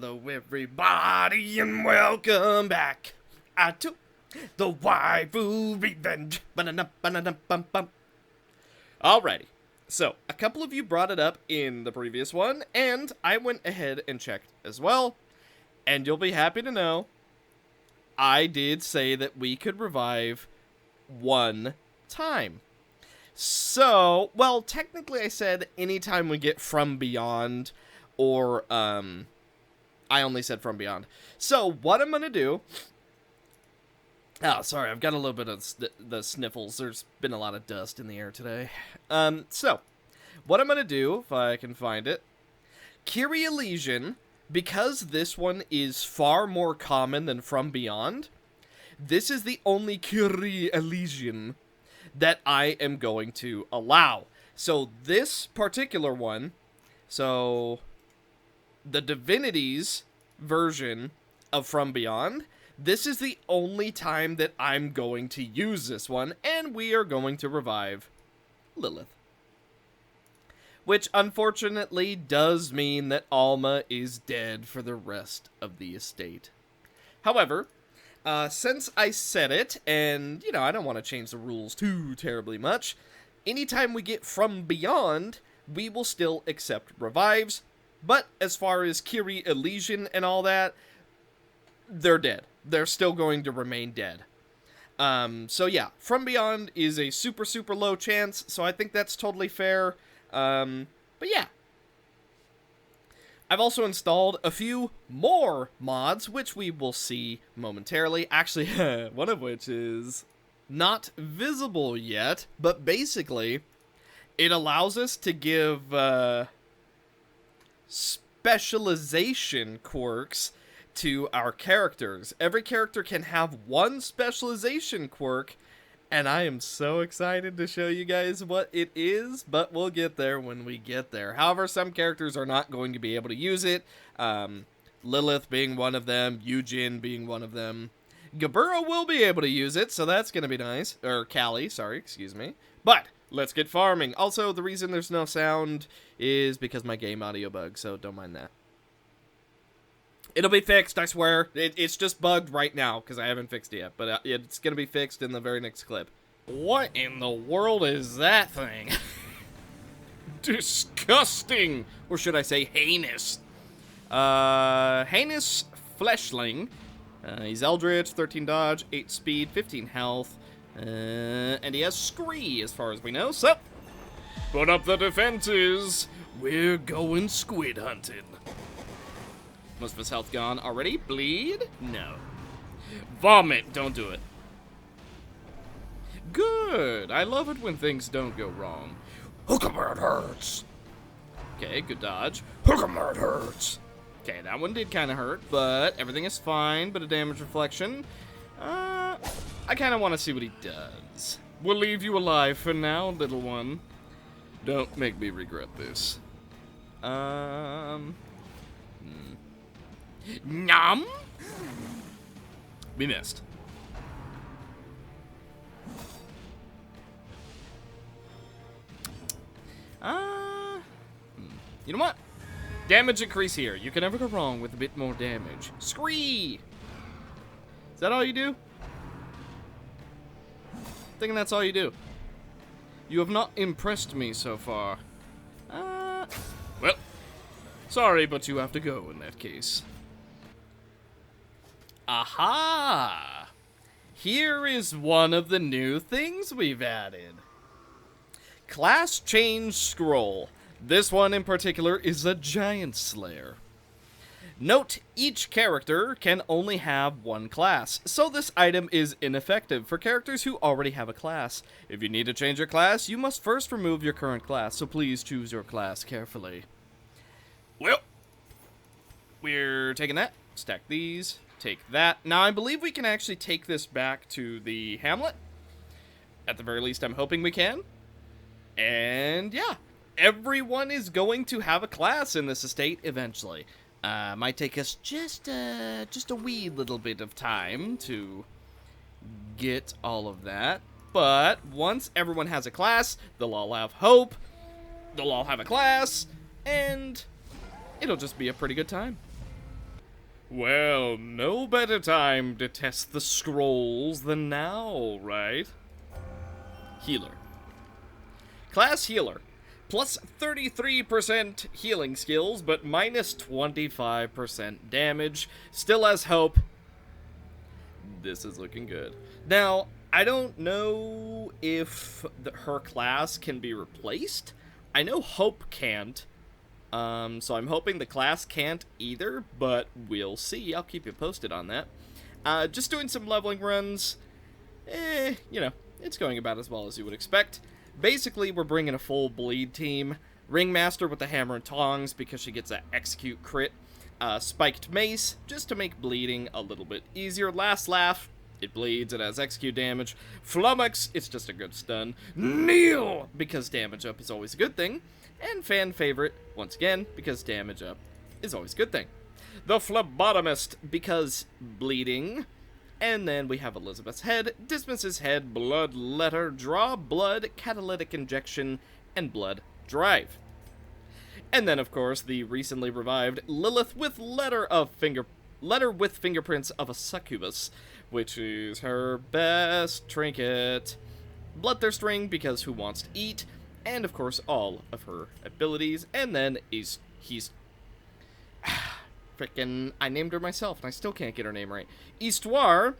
Hello everybody and welcome back to the Waifu Revenge. Ba-da-dum-ba-da-dum-bum-bum. Alrighty, so a couple of you brought it up in the previous one, and I went ahead and checked as well, and you'll be happy to know I did say that we could revive one time. So, well, technically I said anytime we get from beyond, or, I only said from beyond. So, what I'm gonna do... Oh, sorry, I've got a little bit of the sniffles. There's been a lot of dust in the air today. So, what I'm gonna do, if I can find it... Kitteh Elysian, because this one is far more common than From Beyond, this is the only Kitteh Elysian that I am going to allow. So, this particular one... So... the Divinities version of From Beyond, this is the only time that I'm going to use this one, and we are going to revive Lilith. Which, unfortunately, does mean that Alma is dead for the rest of the estate. However, since I said it, and, you know, I don't want to change the rules too terribly much, anytime we get From Beyond, we will still accept revives. But as far as Kitteh Elysian and all that, they're dead. They're still going to remain dead. So yeah, From Beyond is a super, super low chance, so I think that's totally fair. But yeah. I've also installed a few more mods, which we will see momentarily. Actually, one of which is not visible yet, but basically, it allows us to give, specialization quirks to our characters. Every character can have one specialization quirk, and I am so excited to show you guys what it is, but we'll get there when we get there. However, some characters are not going to be able to use it. Lilith being one of them, Yujin being one of them. Gabura will be able to use it, so that's going to be nice. Or Callie, sorry, excuse me. But let's get farming. Also, the reason there's no sound is because my game audio bugged, so don't mind that. It'll be fixed, I swear. It's just bugged right now, because I haven't fixed it yet. But it's going to be fixed in the very next clip. What in the world is that thing? Disgusting! Or should I say heinous? Heinous Fleshling. He's Eldritch, 13 dodge, 8 speed, 15 health. And he has Scree, as far as we know, so... Put up the defenses! We're going squid hunting. Most of his health gone already. Bleed? No. Vomit! Don't do it. Good! I love it when things don't go wrong. Hookamert hurts! Okay, good dodge. Hookamert hurts! Okay, that one did kind of hurt, but everything is fine, but a damage reflection. I kind of want to see what he does. We'll leave you alive for now, little one. Don't make me regret this. Nom? We missed. You know what? Damage increase here. You can never go wrong with a bit more damage. Scree! Is that all you do? Thinking that's all you do. You have not impressed me so far. Well, sorry, but you have to go in that case. Aha! Here is one of the new things we've added. Class Change Scroll. This one in particular is a Giant Slayer. Note, each character can only have one class, so this item is ineffective for characters who already have a class. If you need to change your class, you must first remove your current class, so please choose your class carefully. Well, we're taking that. Stack these. Take that. Now, I believe we can actually take this back to the hamlet. At the very least, I'm hoping we can. And, yeah. Everyone is going to have a class in this estate eventually. Might take us just a wee little bit of time to get all of that. But once everyone has a class, they'll all have hope, they'll all have a class, and it'll just be a pretty good time. Well, no better time to test the scrolls than now, right? Healer. Class Healer. Plus 33% healing skills, but minus 25% damage. Still has hope. This is looking good. Now, I don't know if her class can be replaced. I know Hope can't. So I'm hoping the class can't either, but we'll see. I'll keep you posted on that. Just doing some leveling runs. You know, it's going about as well as you would expect. Basically, we're bringing a full bleed team. Ringmaster with the hammer and tongs because she gets that execute crit. Spiked mace, just to make bleeding a little bit easier. Last laugh, it bleeds, it has execute damage. Flummox, it's just a good stun. Kneel, because damage up is always a good thing. And fan favorite, once again, because damage up is always a good thing. The Phlebotomist, because bleeding. And then we have Elizabeth's head, Dismas's head, blood letter, draw blood, catalytic injection, and blood drive. And then, of course, the recently revived Lilith with letter with fingerprints of a succubus, which is her best trinket. Bloodthirst ring, because who wants to eat, and of course all of her abilities. And then he's frickin', I named her myself, and I still can't get her name right. Histoire,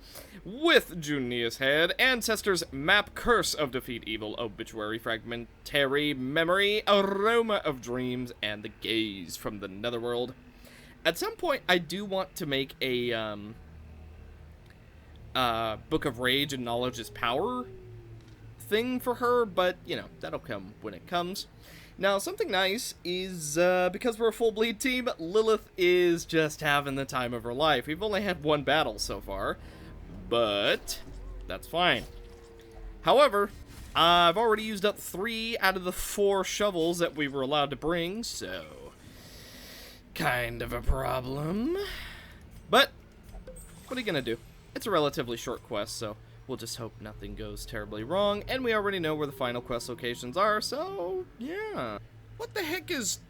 with Junia's head, Ancestors, Map, Curse of Defeat Evil, Obituary, Fragmentary Memory, Aroma of Dreams, and the Gaze from the Netherworld. At some point, I do want to make a, Book of Rage and Knowledge is Power thing for her, but, you know, that'll come when it comes. Now, something nice is, because we're a full bleed team, Lilith is just having the time of her life. We've only had one battle so far, but that's fine. However, I've already used up 3 out of the 4 shovels that we were allowed to bring, so kind of a problem. But what are you gonna do? It's a relatively short quest, so we'll just hope nothing goes terribly wrong, and we already know where the final quest locations are, so yeah. What the heck is...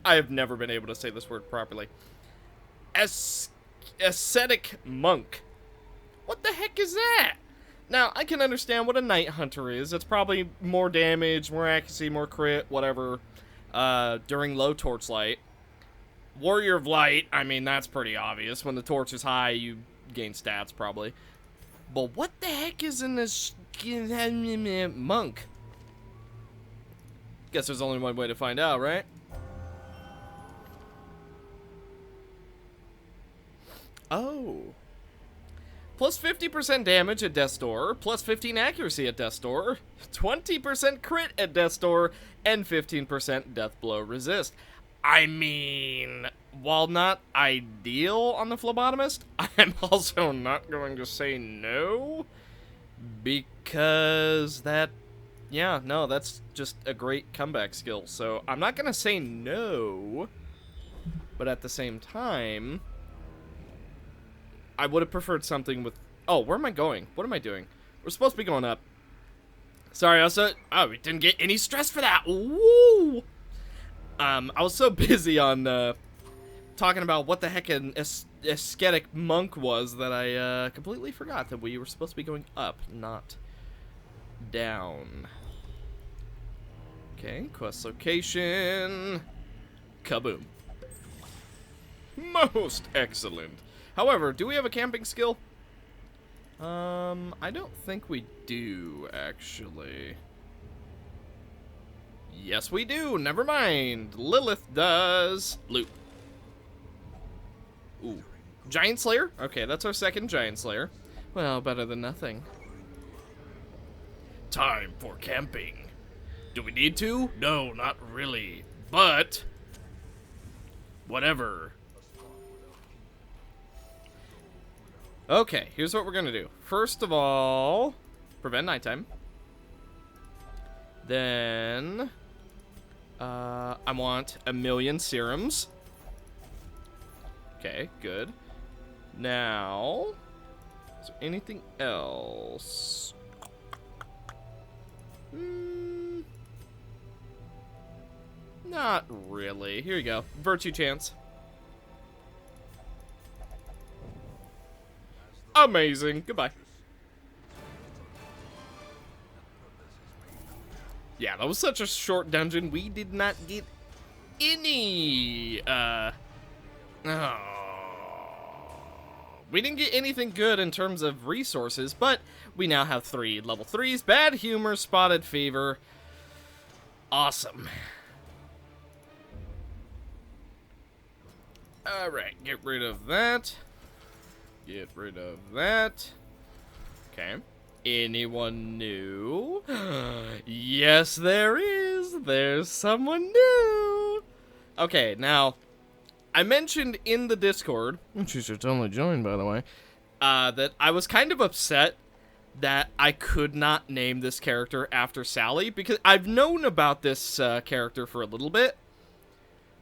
I have never been able to say this word properly. Ascetic Monk. What the heck is that? Now, I can understand what a Night Hunter is. It's probably more damage, more accuracy, more crit, whatever, during low torchlight. Warrior of Light, I mean, that's pretty obvious. When the torch is high, you gain stats, probably. But what the heck is in this monk? Guess there's only one way to find out, right? Oh. Plus 50% damage at Death's Door, plus 15 accuracy at Death's Door, 20% crit at Death's Door, and 15% death blow resist. I mean, while not ideal on the Phlebotomist, I'm also not going to say no, because that, yeah, no, that's just a great comeback skill, so I'm not going to say no, but at the same time, I would have preferred something with, oh, where am I going? What am I doing? We're supposed to be going up. Sorry, also, oh, we didn't get any stress for that, woo! I was so busy on, talking about what the heck an ascetic monk was that I, completely forgot that we were supposed to be going up, not down. Okay, quest location. Kaboom. Most excellent. However, do we have a camping skill? I don't think we do, actually. Yes, we do. Never mind. Lilith does. Loot. Ooh. Giant Slayer? Okay, that's our second Giant Slayer. Well, better than nothing. Time for camping. Do we need to? No, not really. But whatever. Okay, here's what we're gonna do. First of all, prevent nighttime. Then I want 1,000,000 serums. Okay, good. Now, is there anything else? Not really. Here you go. Virtue chance. Amazing. Goodbye. Yeah, that was such a short dungeon. We did not get any, we didn't get anything good in terms of resources, but we now have 3 level 3s. Bad Humor, Spotted Fever. Awesome. Alright, get rid of that. Get rid of that. Okay. Anyone new? Yes, there is. There's someone new. Okay, now, I mentioned in the Discord, which you should totally join, by the way, that I was kind of upset that I could not name this character after Sally, because I've known about this character for a little bit,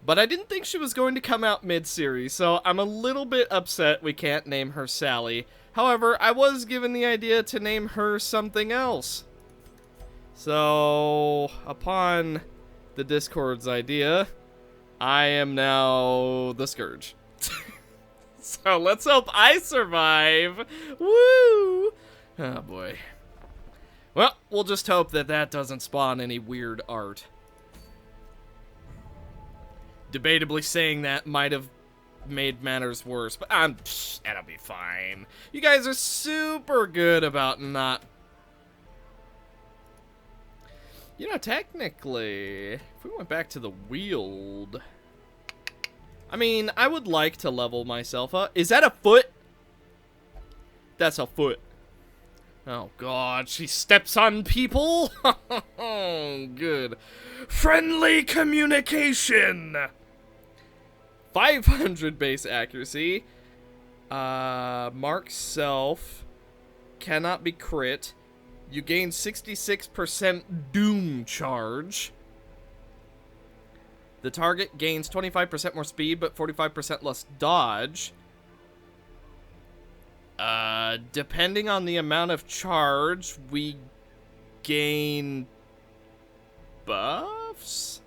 but I didn't think she was going to come out mid-series, so I'm a little bit upset we can't name her Sally. However, I was given the idea to name her something else. So, upon the Discord's idea, I am now the Scourge. So let's hope I survive. Woo! Oh boy. Well, we'll just hope that that doesn't spawn any weird art. Debatably saying that might have made matters worse, but that'll be fine. You guys are super good about not... You know, technically, if we went back to the Weald... I mean, I would like to level myself up. Is that a foot? That's a foot. Oh god, she steps on people? Good. Friendly communication! 500 base accuracy. Mark self. Cannot be crit. You gain 66% doom charge. The target gains 25% more speed, but 45% less dodge. Depending on the amount of charge, we gain buffs?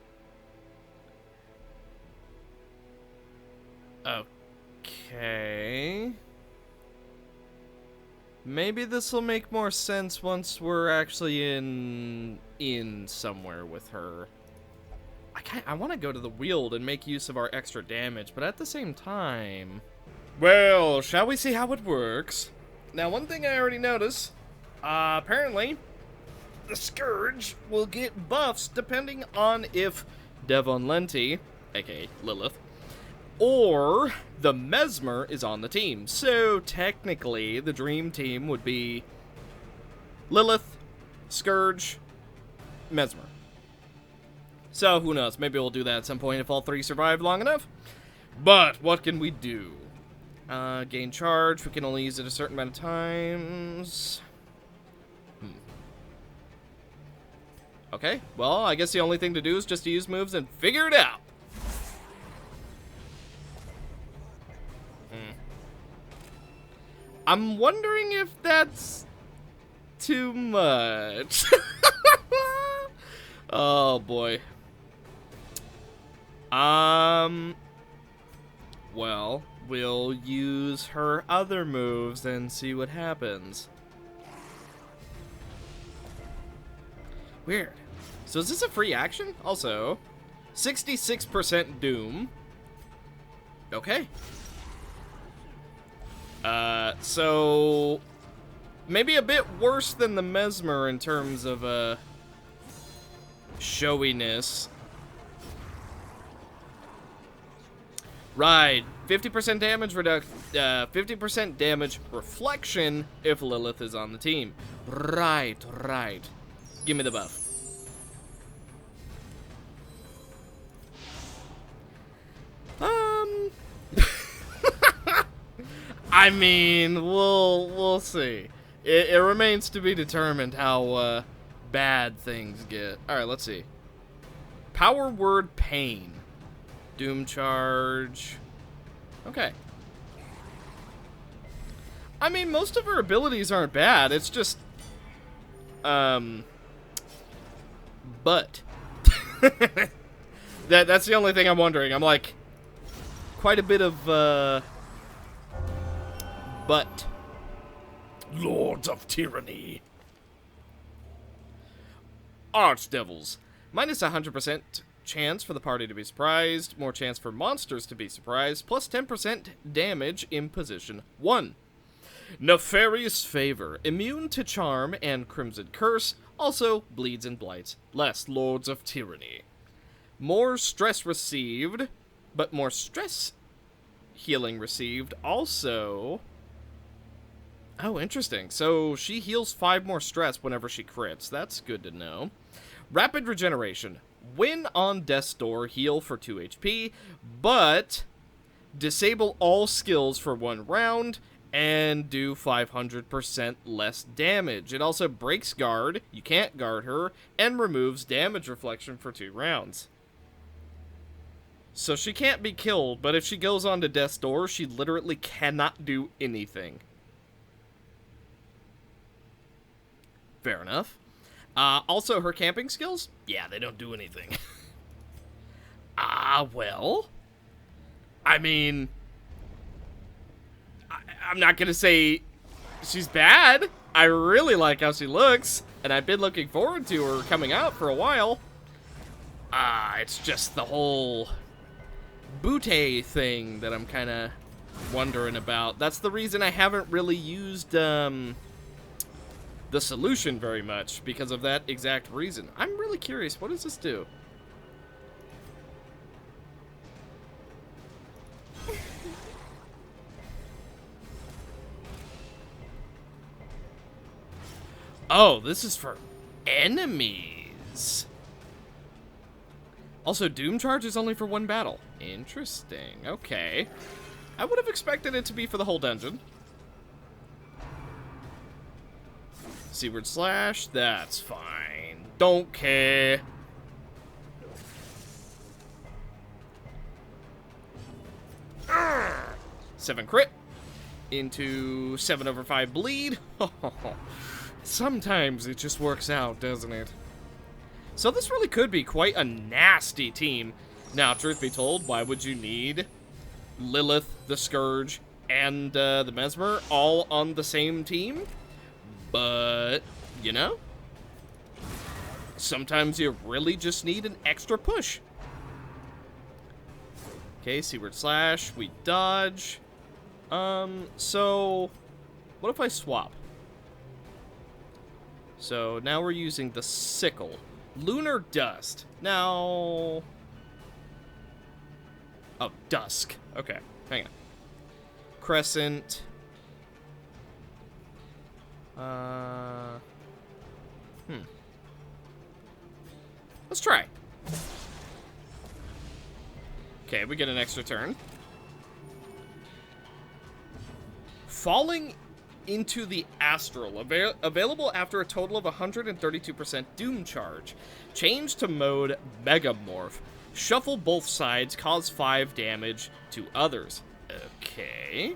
Okay. Maybe this will make more sense once we're actually in somewhere with her. I want to go to the Weald and make use of our extra damage, but at the same time... Well, shall we see how it works? Now, one thing I already noticed, apparently, the Scourge will get buffs depending on if Devon Lenti, aka Lilith, or the Mesmer is on the team. So, technically, the Dream Team would be Lilith, Scourge, Mesmer. So, who knows? Maybe we'll do that at some point if all 3 survive long enough. But, what can we do? Gain charge. We can only use it a certain amount of times. Okay, well, I guess the only thing to do is just to use moves and figure it out. I'm wondering if that's too much. Oh, boy. Well, we'll use her other moves and see what happens. Weird. So is this a free action? Also, 66% Doom. Okay. So maybe a bit worse than the Mesmer in terms of, showiness. Right, 50% damage 50% damage reflection if Lilith is on the team. Right. Give me the buff. I mean, we'll see. It remains to be determined how bad things get. All right, let's see. Power word pain. Doom charge. Okay. I mean, most of her abilities aren't bad. It's just but that's the only thing I'm wondering. I'm like quite a bit of but Lords of Tyranny. Archdevils. Minus 100% chance for the party to be surprised, more chance for monsters to be surprised, plus 10% damage in position 1. Nefarious Favor. Immune to Charm and Crimson Curse, also bleeds and blights. Less Lords of Tyranny. More stress received, but more stress healing received. Also... Oh, interesting. So she heals 5 more stress whenever she crits. That's good to know. Rapid Regeneration. When on Death's Door, heal for 2 HP, but disable all skills for 1 round and do 500% less damage. It also breaks guard, you can't guard her, and removes damage reflection for 2 rounds. So she can't be killed, but if she goes on to Death's Door, she literally cannot do anything. Fair enough. Also, her camping skills? Yeah, they don't do anything. Well. I mean... I'm not gonna say she's bad. I really like how she looks, and I've been looking forward to her coming out for a while. It's just the whole Butte thing that I'm kind of wondering about. That's the reason I haven't really used, the solution very much, because of that exact reason. I'm really curious, what does this do? Oh, this is for enemies. Also, Doom Charge is only for 1 battle. Interesting, okay. I would have expected it to be for the whole dungeon. Seaward Slash, that's fine. Don't care. Urgh. 7 crit. Into 7/5 bleed. Sometimes it just works out, doesn't it? So this really could be quite a nasty team. Now, truth be told, why would you need Lilith, the Scourge, and the Mesmer all on the same team? But, you know, sometimes you really just need an extra push. Okay, Seaward Slash, we dodge. So, what if I swap? So, now we're using the Sickle. Lunar Dust. Now... Oh, Dusk. Okay, hang on. Crescent. Let's try. Okay, we get an extra turn. Falling into the Astral. Available after a total of 132% Doom Charge. Change to mode Megamorph. Shuffle both sides. Cause 5 damage to others. Okay.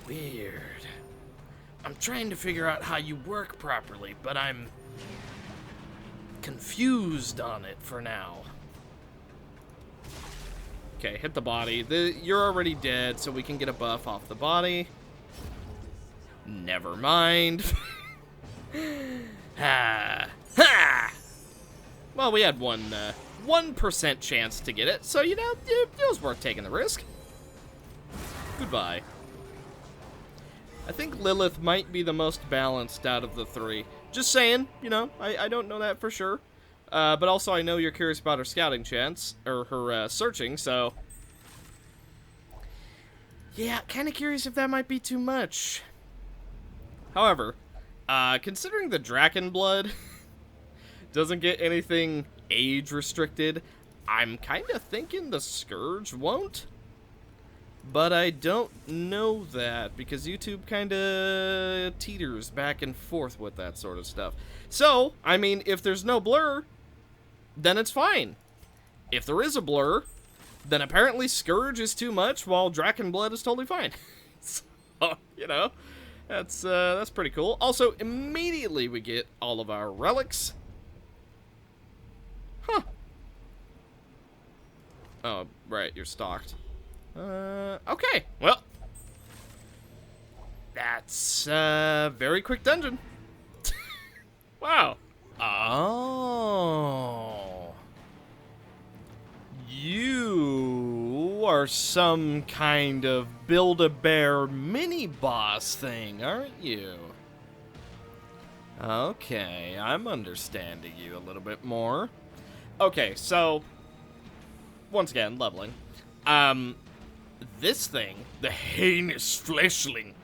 Weird. I'm trying to figure out how you work properly, but I'm confused on it for now. Okay, hit the body. You're already dead, so we can get a buff off the body. Never mind. Ha! Ha! Well, we had 1% chance to get it, so, you know, it was worth taking the risk. Goodbye. I think Lilith might be the most balanced out of the 3. Just saying, you know, I don't know that for sure. But also I know you're curious about her scouting chance, or her searching, so... Yeah, kind of curious if that might be too much. However, considering the Draken Blood doesn't get anything age restricted, I'm kind of thinking the Scourge won't. But I don't know that, because YouTube kind of teeters back and forth with that sort of stuff. So, I mean, if there's no blur, then it's fine. If there is a blur, then apparently Scourge is too much, while Draken Blood is totally fine. So, you know, that's pretty cool. Also, immediately we get all of our relics. Huh. Oh, right, you're stocked. Okay, well, That's a very quick dungeon. Wow. Oh. You are some kind of Build-A-Bear mini-boss thing, aren't you? Okay, I'm understanding you a little bit more. Okay, so, once again, leveling. This thing, the heinous fleshling,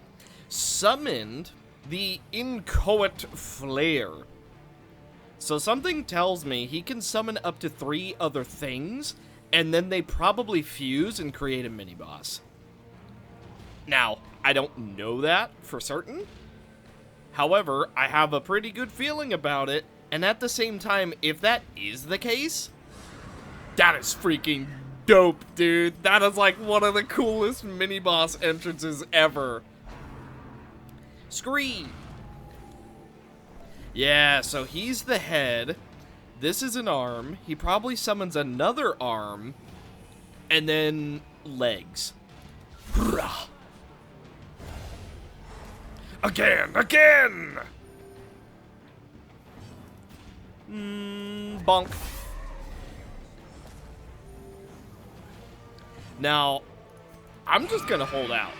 summoned the inchoate flare. So something tells me he can summon up to 3 other things, and then they probably fuse and create a mini-boss. Now, I don't know that for certain. However, I have a pretty good feeling about it, and at the same time, if that is the case, that is freaking dope, dude. That is like one of the coolest mini-boss entrances ever. Scream! Yeah, so he's the head. This is an arm. He probably summons another arm. And then legs. Again! Bonk. Now, I'm just gonna hold out.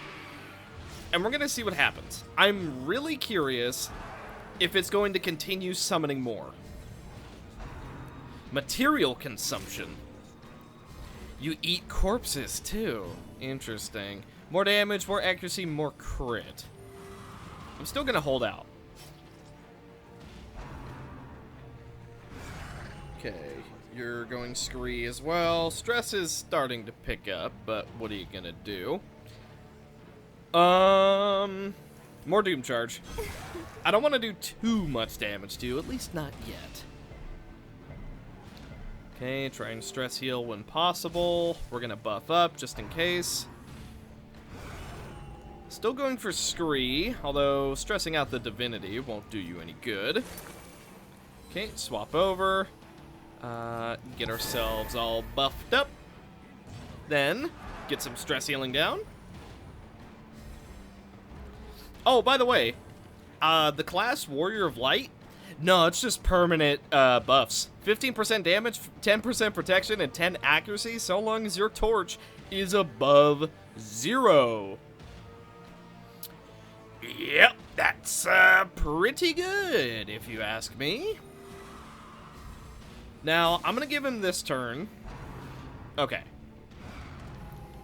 And we're gonna see what happens. I'm really curious if it's going to continue summoning more. Material consumption. You eat corpses, too. Interesting. More damage, more accuracy, more crit. I'm still gonna hold out. Okay, you're going scree as well. Stress is starting to pick up, but what are you gonna do? More doom charge. I don't want to do too much damage to you, at least not yet. Okay, try and stress heal when possible. We're gonna buff up just in case. Still going for scree, although stressing out the divinity won't do you any good. Okay, swap over. Get ourselves all buffed up. Then, get some stress healing down. Oh, by the way, the class Warrior of Light, no, it's just permanent buffs. 15% damage, 10% protection, and 10 accuracy, so long as your torch is above 0. Yep, that's pretty good, if you ask me. Now, I'm going to give him this turn. Okay.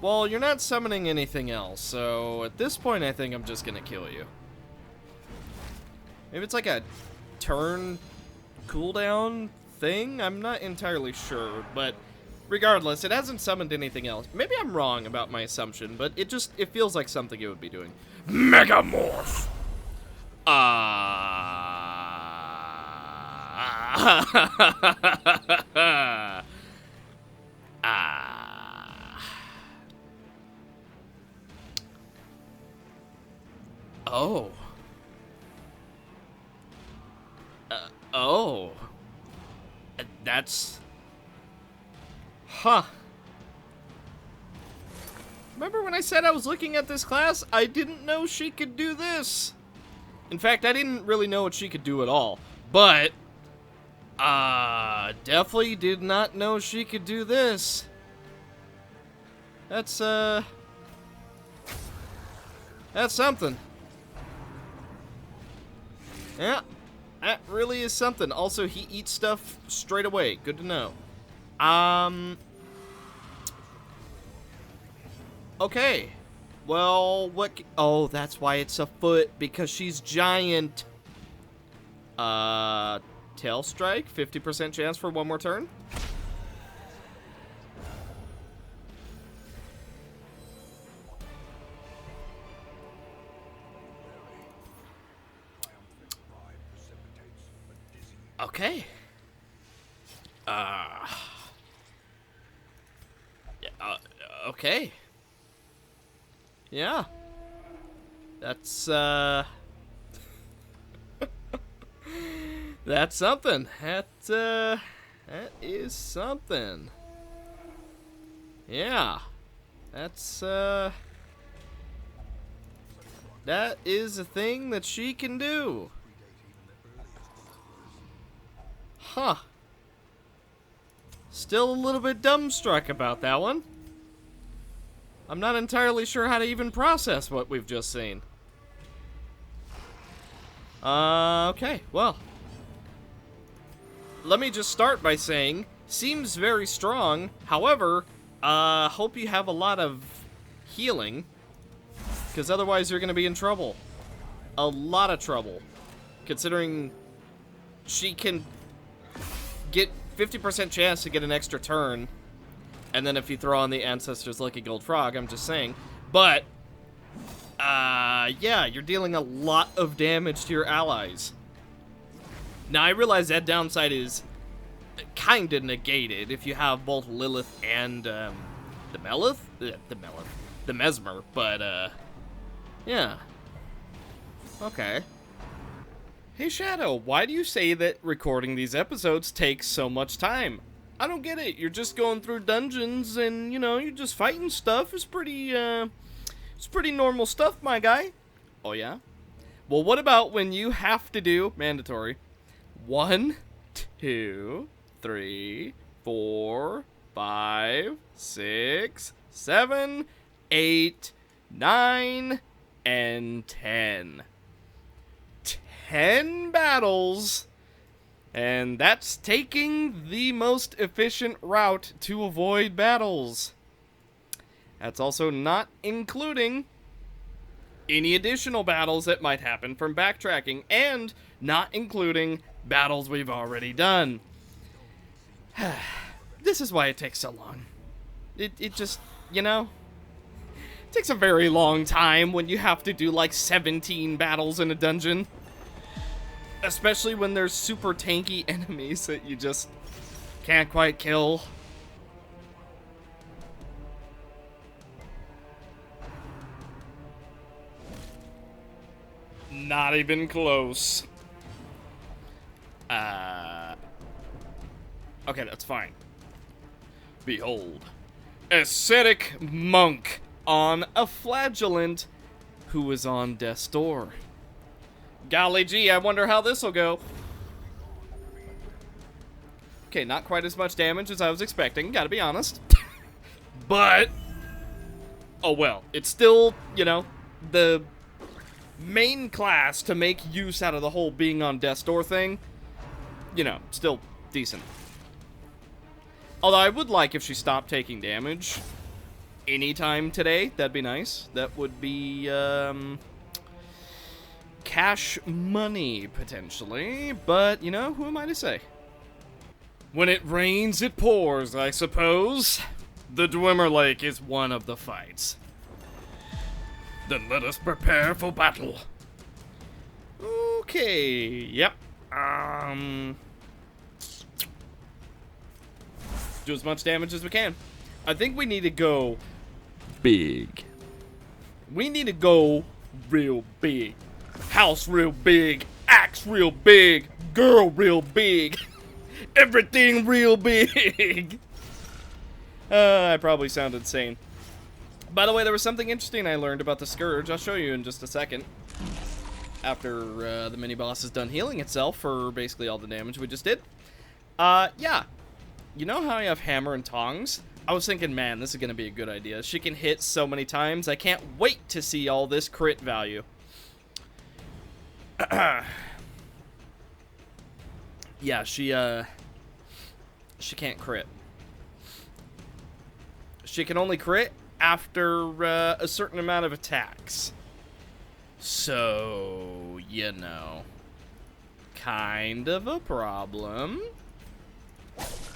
Well, you're not summoning anything else, so at this point, I think I'm just going to kill you. Maybe it's like a turn cooldown thing? I'm not entirely sure, but regardless, it hasn't summoned anything else. Maybe I'm wrong about my assumption, but it feels like something it would be doing. Megamorph! Oh. Oh. That's... Huh. Remember when I said I was looking at this class? I didn't know she could do this. In fact, I didn't really know what she could do at all. But, definitely did not know she could do this. That's something. Yeah, that really is something. Also, he eats stuff straight away. Good to know. Okay. Well, what... Oh, that's why it's a foot, because she's giant. Tail strike, 50% chance for one more turn. Okay. Okay. Yeah. That's, that's something. That is something. Yeah. That's, That is a thing that she can do. Huh. Still a little bit dumbstruck about that one. I'm not entirely sure how to even process what we've just seen. Okay, well. Let me just start by saying, seems very strong. However, hope you have a lot of healing, because otherwise you're going to be in trouble. A lot of trouble. Considering she can get 50% chance to get an extra turn, and then if you throw on the Ancestor's Lucky Gold Frog, I'm just saying. But, yeah, you're dealing a lot of damage to your allies. Now, I realize that downside is kind of negated if you have both Lilith and, the Mesmer, but, yeah. Okay. Hey, Shadow, why do you say that recording these episodes takes so much time? I don't get it. You're just going through dungeons and, you know, you're just fighting stuff. It's pretty normal stuff, my guy. Oh, yeah? Well, what about when you have to do, mandatory, 1, 2, 3, 4, 5, 6, 7, 8, 9, and 10. 10 battles, and that's taking the most efficient route to avoid battles. That's also not including any additional battles that might happen from backtracking, and not including battles we've already done. This is why it takes so long. It just, you know, it takes a very long time when you have to do like 17 battles in a dungeon. Especially when there's super tanky enemies that you just can't quite kill. Not even close. Okay, that's fine. Behold, ascetic monk on a flagellant who is on death's door. Golly gee, I wonder how this'll go. Okay, not quite as much damage as I was expecting, gotta be honest. But, oh well, it's still, you know, the main class to make use out of the whole being on death's door thing. You know, still decent. Although I would like if she stopped taking damage anytime today, that'd be nice. That would be, cash money, potentially, but, you know, who am I to say? When it rains, it pours, I suppose. The Dwemer Lake is one of the fights. Then let us prepare for battle. Okay, yep. Do as much damage as we can. I think we need to go big. We need to go real big. House real big, axe real big, girl real big, everything real big. I probably sound insane. By the way, there was something interesting I learned about the Scourge. I'll show you in just a second. After the mini-boss is done healing itself for basically all the damage we just did. Yeah. You know how you have hammer and tongs? I was thinking, man, this is going to be a good idea. She can hit so many times. I can't wait to see all this crit value. Yeah, she can't crit. She can only crit after a certain amount of attacks. So, you know, kind of a problem.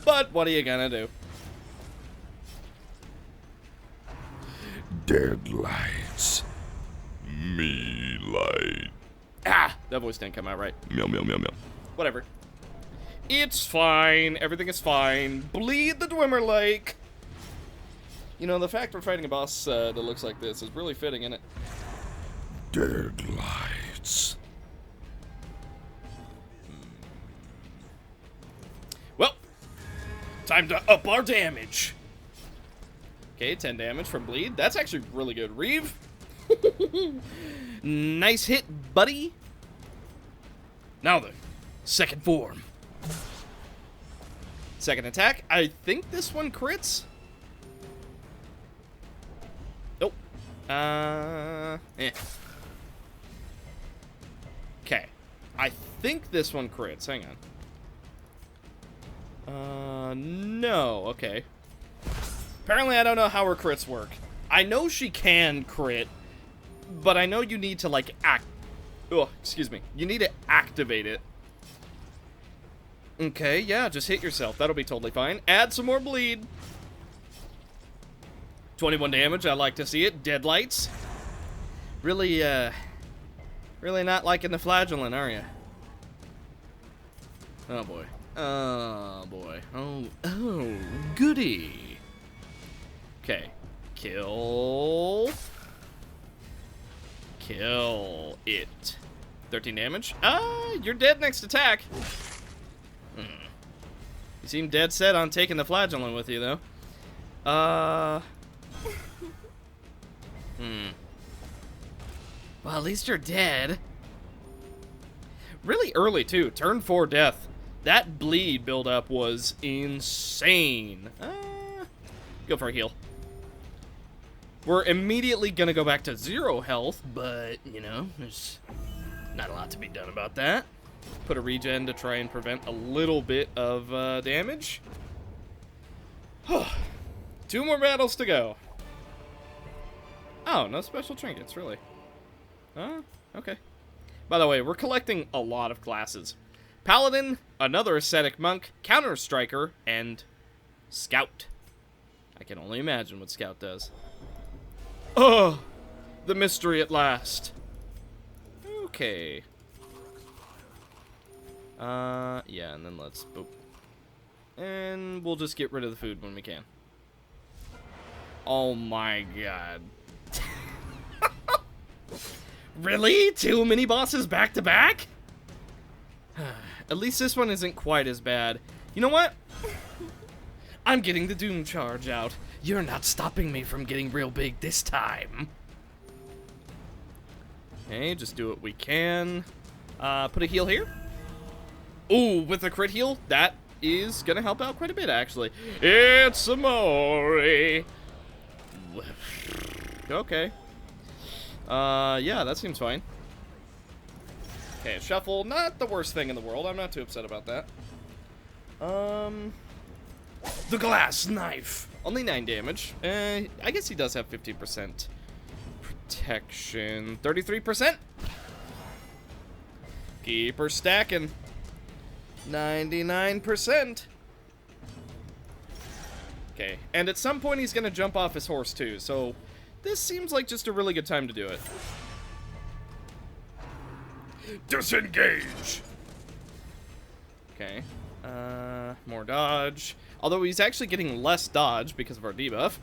But what are you gonna do? Dead lights. Me light. Ah! That voice didn't come out right. Meow, meow, meow, meow. Whatever. It's fine. Everything is fine. Bleed the Dwemer Lake. You know, the fact we're fighting a boss that looks like this is really fitting, isn't it? Dead lights. Well, time to up our damage. Okay, 10 damage from bleed. That's actually really good. Reeve, Nice hit, buddy. Now then, second form. Second attack. I think this one crits. Nope. Okay. I think this one crits. Hang on. No. Okay. Apparently, I don't know how her crits work. I know she can crit, but I know you need to, like, excuse me. You need to activate it. Okay, yeah, just hit yourself. That'll be totally fine. Add some more bleed. 21 damage. I like to see it. Deadlights. Really not liking the flagellant, are you? Oh, boy. Oh, boy. Oh, goody. Okay. Kill it. 13 damage. You're dead next attack. You seem dead set on taking the flagellant with you, though. Well, at least you're dead. Really early, too. Turn 4 death. That bleed buildup was insane. Go for a heal. We're immediately gonna go back to 0 health, but, you know, there's not a lot to be done about that. Put a regen to try and prevent a little bit of damage. 2 more battles to go. Oh, no special trinkets, really. Okay. By the way, we're collecting a lot of classes. Paladin, another ascetic monk, counter-striker, and scout. I can only imagine what scout does. Oh, the mystery at last. Okay. Yeah, and then let's boop. And we'll just get rid of the food when we can. Oh my god. Really? 2 mini-bosses back to back? At least this one isn't quite as bad. You know what? I'm getting the Doom charge out. You're not stopping me from getting real big this time. Okay, just do what we can. Put a heal here. Ooh, with a crit heal, that is gonna help out quite a bit, actually. It's Amore. Okay. Yeah, that seems fine. Okay, shuffle, not the worst thing in the world. I'm not too upset about that. The glass knife. Only 9 damage. I guess he does have 50% protection. 33%. Keep her stacking. 99%. Okay, and at some point he's gonna jump off his horse too, so this seems like just a really good time to do it. Disengage. Okay. More dodge. Although he's actually getting less dodge because of our debuff.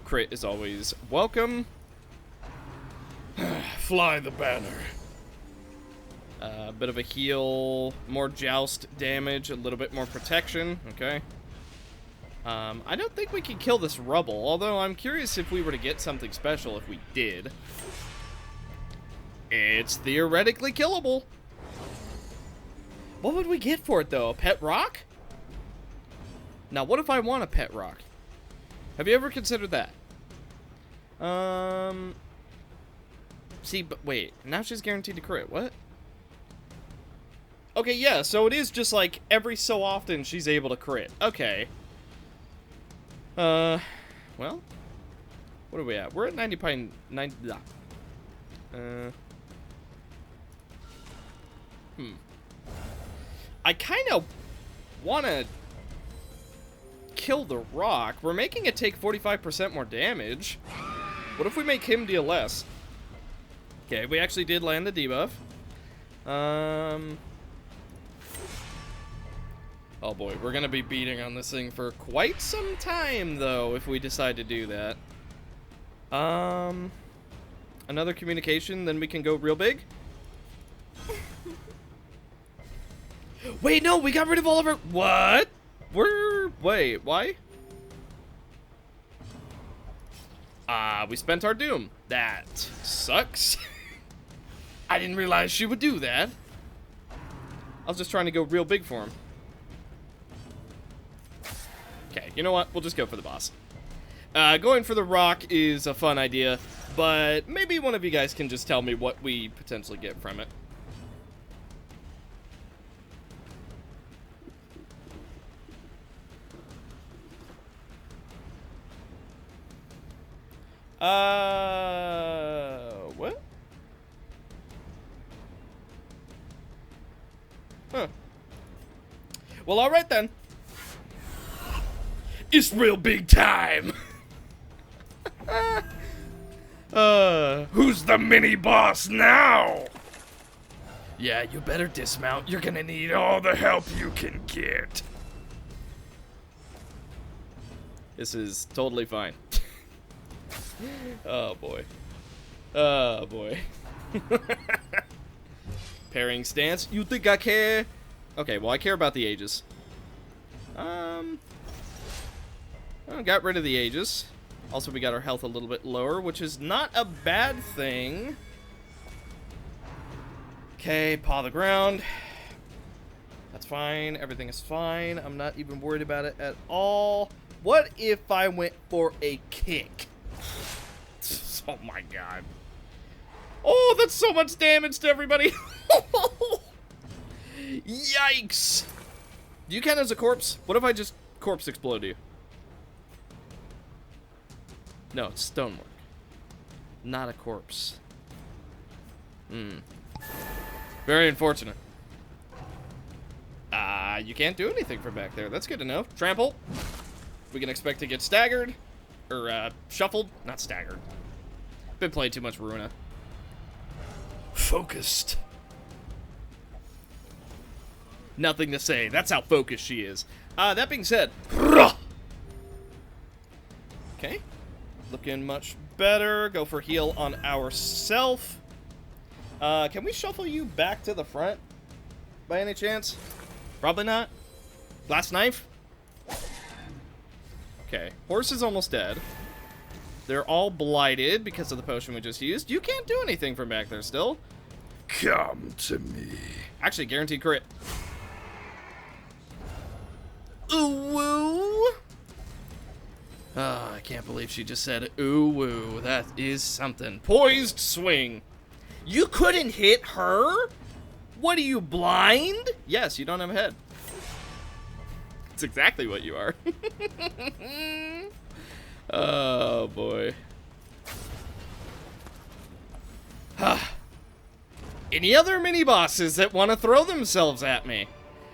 Crit is always welcome. Fly the banner. A bit of a heal, more joust damage, a little bit more protection. Okay. I don't think we can kill this rubble, although I'm curious if we were to get something special if we did. It's theoretically killable. What would we get for it, though? A pet rock? Now, what if I want a pet rock? Have you ever considered that? See, but wait. Now she's guaranteed to crit. What? Okay, yeah, so it is just like every so often she's able to crit. Okay. Well. What are we at? We're at 90. I kind of want to kill the rock. We're making it take 45% more damage. What if we make him deal less? Okay, we actually did land the debuff. Oh boy, we're gonna be beating on this thing for quite some time, though, if we decide to do that. Another communication, then we can go real big. Wait, no, we got rid of all of our... What? Wait, why? We spent our doom. That sucks. I didn't realize she would do that. I was just trying to go real big for him. Okay, you know what? We'll just go for the boss. Going for the rock is a fun idea, but maybe one of you guys can just tell me what we potentially get from it. What? Huh. Well, alright then. It's real big time! Who's the mini boss now? Yeah, you better dismount. You're gonna need All the help you can get. This is totally fine. Oh boy. Oh boy. Parrying stance. You think I care? Okay, well I care about the ages. Got rid of the ages. Also, we got our health a little bit lower, which is not a bad thing. Okay, paw the ground. That's fine. Everything is fine. I'm not even worried about it at all. What if I went for a kick? Oh my god. Oh, that's so much damage to everybody. Yikes. Do you count as a corpse? What if I just corpse explode you? No, it's stonework. Not a corpse. Very unfortunate. You can't do anything from back there. That's good to know. Trample. We can expect to get staggered. Or, shuffled. Not staggered. Been playing too much Runa. Focused. Nothing to say. That's how focused she is. That being said. Okay. Looking much better. Go for heal on ourself. Can we shuffle you back to the front? By any chance? Probably not. Glass knife? Okay. Horse is almost dead. They're all blighted because of the potion we just used. You can't do anything from back there still. Come to me. Actually, guaranteed crit. Ooh woo! I can't believe she just said ooh woo. That is something. Poised swing. You couldn't hit her? What are you, blind? Yes, you don't have a head. That's exactly what you are. Oh boy. Any other mini bosses that want to throw themselves at me?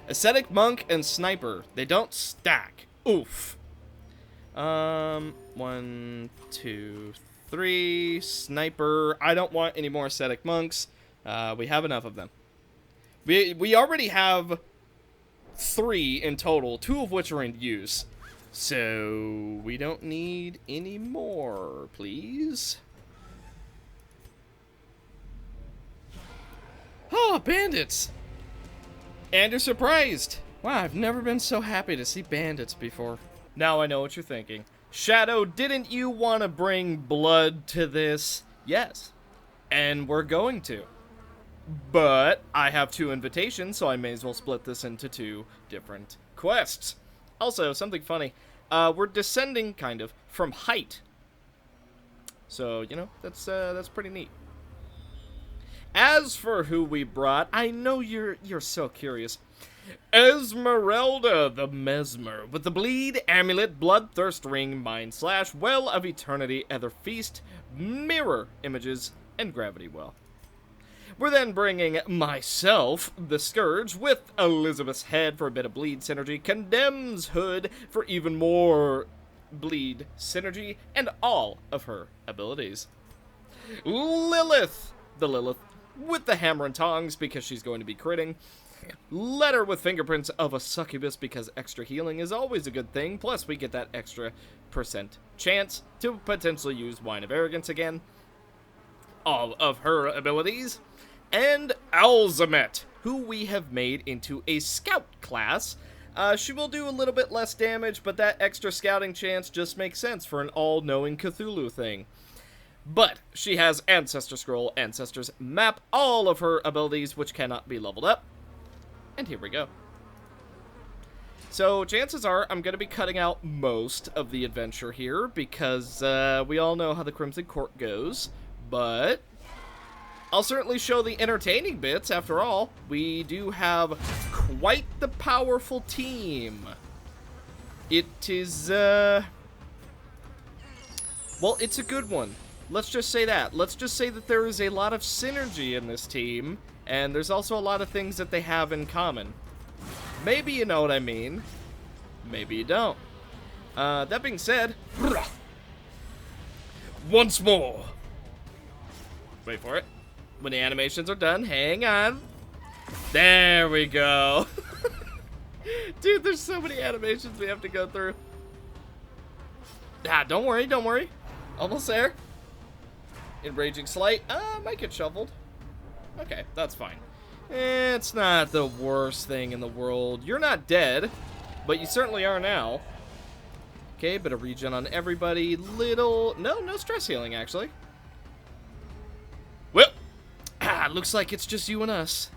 Ascetic Monk and Sniper. They don't stack. Oof. 1, 2, 3. Sniper. I don't want any more Ascetic Monks. We have enough of them. We already have 3 in total, 2 of which are in use. So we don't need any more, please. Oh, bandits! And you're surprised. Wow, I've never been so happy to see bandits before. Now I know what you're thinking. Shadow, didn't you want to bring blood to this? Yes. And we're going to. But I have 2 invitations, so I may as well split this into 2 different quests. Also, something funny. We're descending, kind of, from height. So, you know, that's pretty neat. As for who we brought, I know you're so curious. Esmeralda the Mesmer, with the Bleed, Amulet, Bloodthirst Ring, Mind Slash, Well of Eternity, Ether Feast, Mirror Images, and Gravity Well. We're then bringing myself, the Scourge, with Elizabeth's Head for a bit of bleed synergy, Condemns Hood for even more bleed synergy, and all of her abilities. Lilith, the Lilith, with the Hammer and Tongs because she's going to be critting. Letter with Fingerprints of a Succubus because extra healing is always a good thing, plus we get that extra % chance to potentially use Wine of Arrogance again. All of her abilities. And Alzamet, who we have made into a scout class, She will do a little bit less damage, but that extra scouting chance just makes sense for an all-knowing Cthulhu thing. But she has Ancestor Scroll, Ancestors map all of her abilities, which cannot be leveled up. And here we go. So chances are I'm going to be cutting out most of the adventure here because we all know how the Crimson Court goes. But I'll certainly show the entertaining bits. After all, we do have quite the powerful team. It is, well, it's a good one. Let's just say that. Let's just say that there is a lot of synergy in this team, and there's also a lot of things that they have in common. Maybe you know what I mean. Maybe you don't. That being said, Once more. wait for it. When the animations are done, hang on. There we go. Dude, there's so many animations we have to go through. Ah, don't worry, don't worry. Almost there. Enraging Slight. Might get shoveled. Okay, that's fine. It's not the worst thing in the world. You're not dead, but you certainly are now. Okay, bit of regen on everybody. No stress healing, actually. Well, looks like it's just you and us.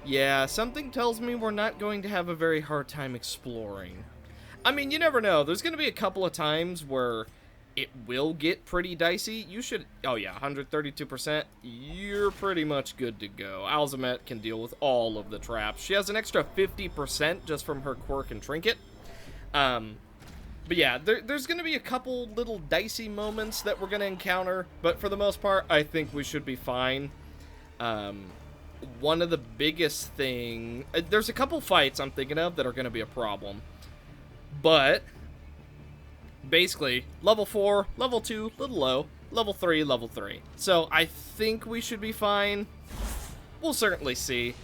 Yeah, something tells me we're not going to have a very hard time exploring. I mean, you never know. There's going to be a couple of times where it will get pretty dicey. You should... Oh, yeah, 132%. You're pretty much good to go. Alzamet can deal with all of the traps. She has an extra 50% just from her quirk and trinket. But yeah, there's going to be a couple little dicey moments that we're going to encounter. But for the most part, I think we should be fine. One of the biggest thing... There's a couple fights I'm thinking of that are going to be a problem. But... basically, level 4, level 2, little low, level 3, level 3. So I think we should be fine. We'll certainly see.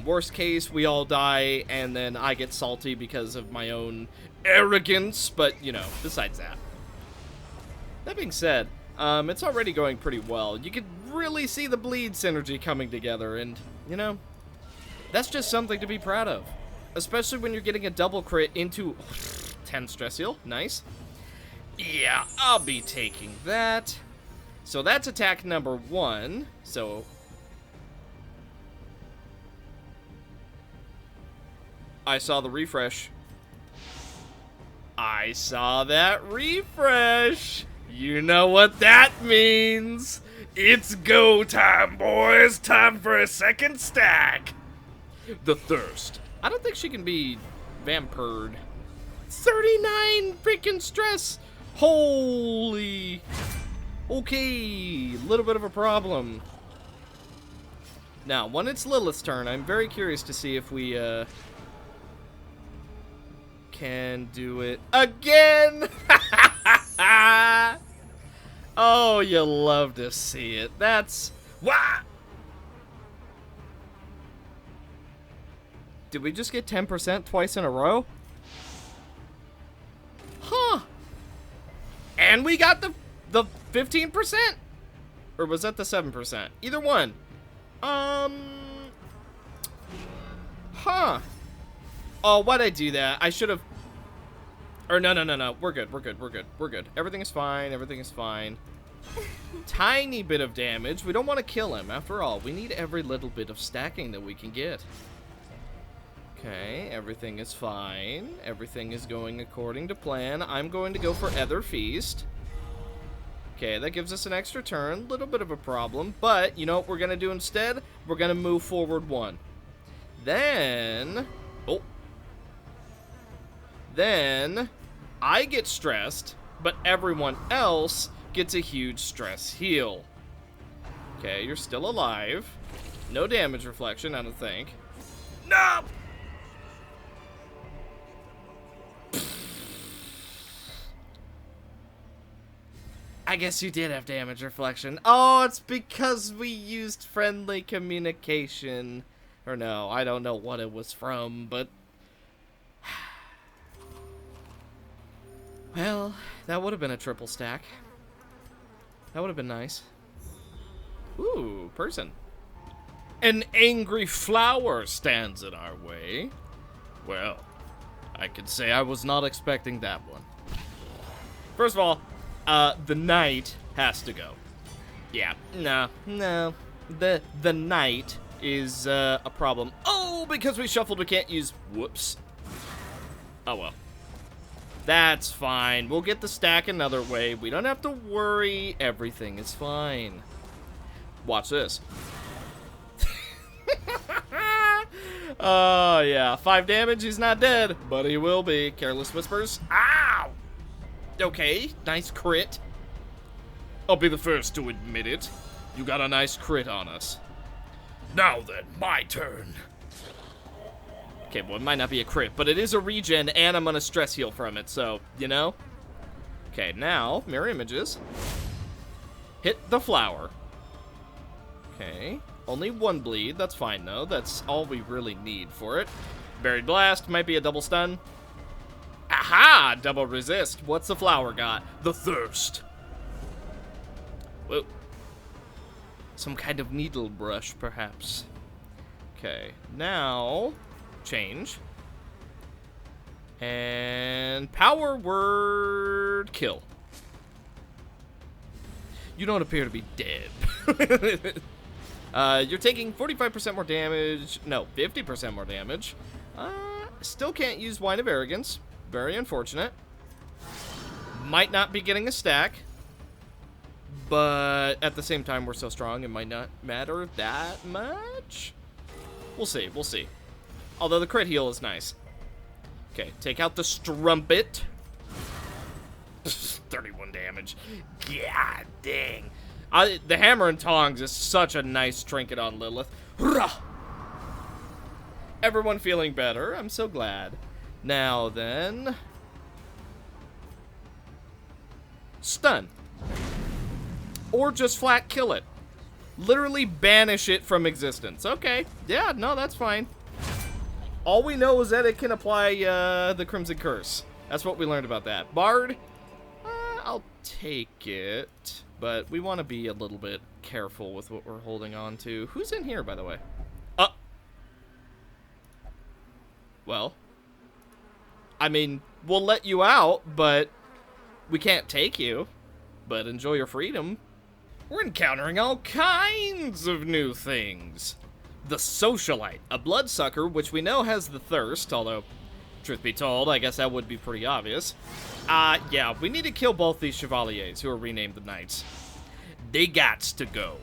Worst case, we all die, and then I get salty because of my own arrogance, but, you know, besides that. That being said, it's already going pretty well. You could really see the bleed synergy coming together, and, you know, that's just something to be proud of. Especially when you're getting a double crit into 10 stress heal. Nice. Yeah, I'll be taking that. So that's attack number 1. So I saw the refresh. I saw that refresh. You know what that means. It's go time, boys. Time for a second stack. The thirst. I don't think she can be vampired. 39 freaking stress. Holy. Okay, little bit of a problem. Now, when it's Lilith's turn, I'm very curious to see if we can do it again. Oh, you love to see it. That's What? Did we just get 10% twice in a row? Huh. And we got the 15%? Or was that the 7%? Either one. Huh. Oh, why'd I do that? I should have... Or no. We're good. Everything is fine. Everything is fine. Tiny bit of damage. We don't want to kill him. After all, we need every little bit of stacking that we can get. Okay, everything is fine. Everything is going according to plan. I'm going to go for Ether Feast. Okay, that gives us an extra turn. Little bit of a problem. But, you know what we're going to do instead? We're going to move forward 1. Then... Oh. Then, I get stressed, but everyone else gets a huge stress heal. Okay, you're still alive. No damage reflection, I don't think. No! I guess you did have damage reflection. Oh, it's because we used friendly communication. Or no, I don't know what it was from, but... Well, that would have been a triple stack. That would have been nice. Ooh, person. An angry flower stands in our way. Well, I can say I was not expecting that one. First of all, the knight has to go. Yeah, no. The knight is a problem. Oh, because we shuffled, we can't use... Whoops. Oh, well. That's fine. We'll get the stack another way. We don't have to worry. Everything is fine. Watch this. Oh, yeah. 5 damage. He's not dead, but he will be. Careless Whispers. Ow! Okay, nice crit. I'll be the first to admit it. You got a nice crit on us. Now then, my turn. Okay, well, it might not be a crit, but it is a regen, and I'm gonna stress heal from it, so, you know? Okay, now, mirror images. Hit the flower. Okay, only 1 bleed. That's fine, though. That's all we really need for it. Buried Blast might be a double stun. Aha! Double resist. What's the flower got? The thirst. Whoa. Some kind of needle brush, perhaps. Okay, now change. And power word kill. You don't appear to be dead. You're taking 45% more damage. No, 50% more damage. Still can't use Wine of Arrogance. Very unfortunate. Might not be getting a stack. But at the same time, we're so strong, it might not matter that much. We'll see, we'll see. Although the crit heal is nice. Okay, take out the strumpet. 31 damage. God dang. The hammer and tongs is such a nice trinket on Lilith. Hurrah! Everyone feeling better. I'm so glad. Now then. Stun. Or just flat kill it. Literally banish it from existence. Okay. Yeah, no, that's fine. All we know is that it can apply the Crimson Curse. That's what we learned about that. Bard, I'll take it. But we want to be a little bit careful with what we're holding on to. Who's in here, by the way? Well. I mean, we'll let you out, but we can't take you. But enjoy your freedom. We're encountering all kinds of new things. The Socialite, a bloodsucker, which we know has the thirst, although, truth be told, I guess that would be pretty obvious. Yeah, we need to kill both these Chevaliers, who are renamed the Knights. They gots to go.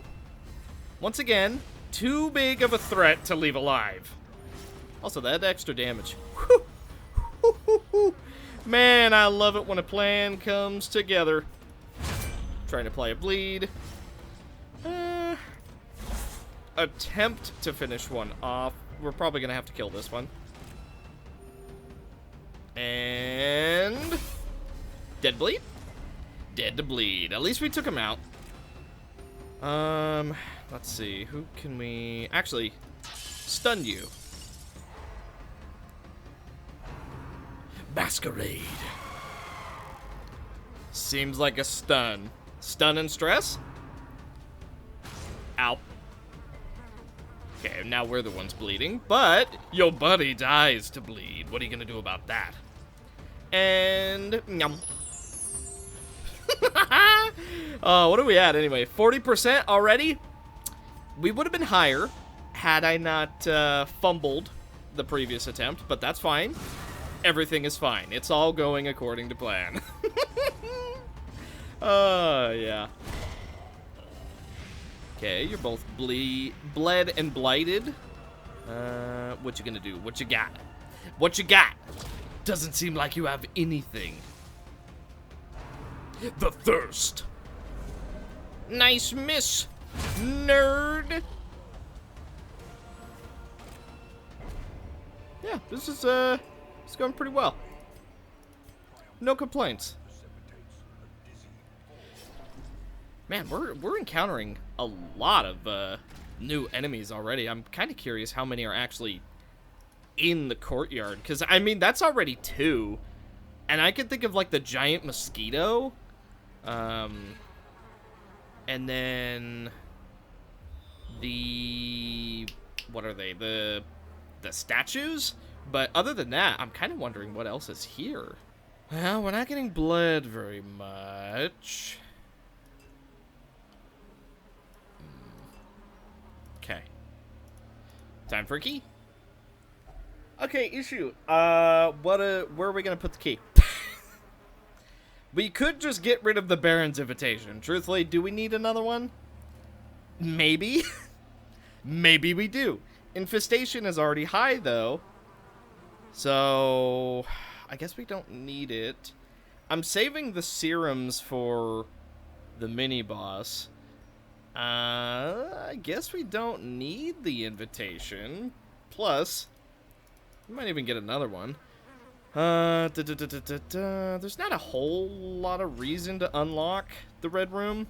Once again, too big of a threat to leave alive. Also, that extra damage. Man, I love it when a plan comes together. Trying to play a bleed. Attempt to finish one off. We're probably gonna have to kill this one. And dead bleed? Dead to bleed. At least we took him out. Let's see. Who can we actually stun you? Masquerade. Seems like a stun. Stun and stress? Ow. Okay, now we're the ones bleeding, but your buddy dies to bleed. What are you gonna do about that? And yum. What are we at anyway? 40% already? We would have been higher had I not fumbled the previous attempt, but that's fine. Everything is fine. It's all going according to plan. Yeah. Okay, you're both bled and blighted. What you gonna do? What you got? What you got? Doesn't seem like you have anything. The thirst. Nice miss, nerd. Yeah, this is it's going pretty well. No complaints. Man, we're encountering a lot of new enemies already. I'm kind of curious how many are actually in the courtyard, because I mean that's already 2, and I can think of like the giant mosquito, and then the... What are they? The statues? But other than that, I'm kind of wondering what else is here. Well, we're not getting bled very much. Okay. Time for a key. Okay, issue. Where are we gonna put the key? We could just get rid of the Baron's invitation. Truthfully, do we need another one? Maybe. Maybe we do. Infestation is already high, though. So, I guess we don't need it. I'm saving the serums for the mini-boss. I guess we don't need the invitation. Plus, we might even get another one. There's not a whole lot of reason to unlock the red room.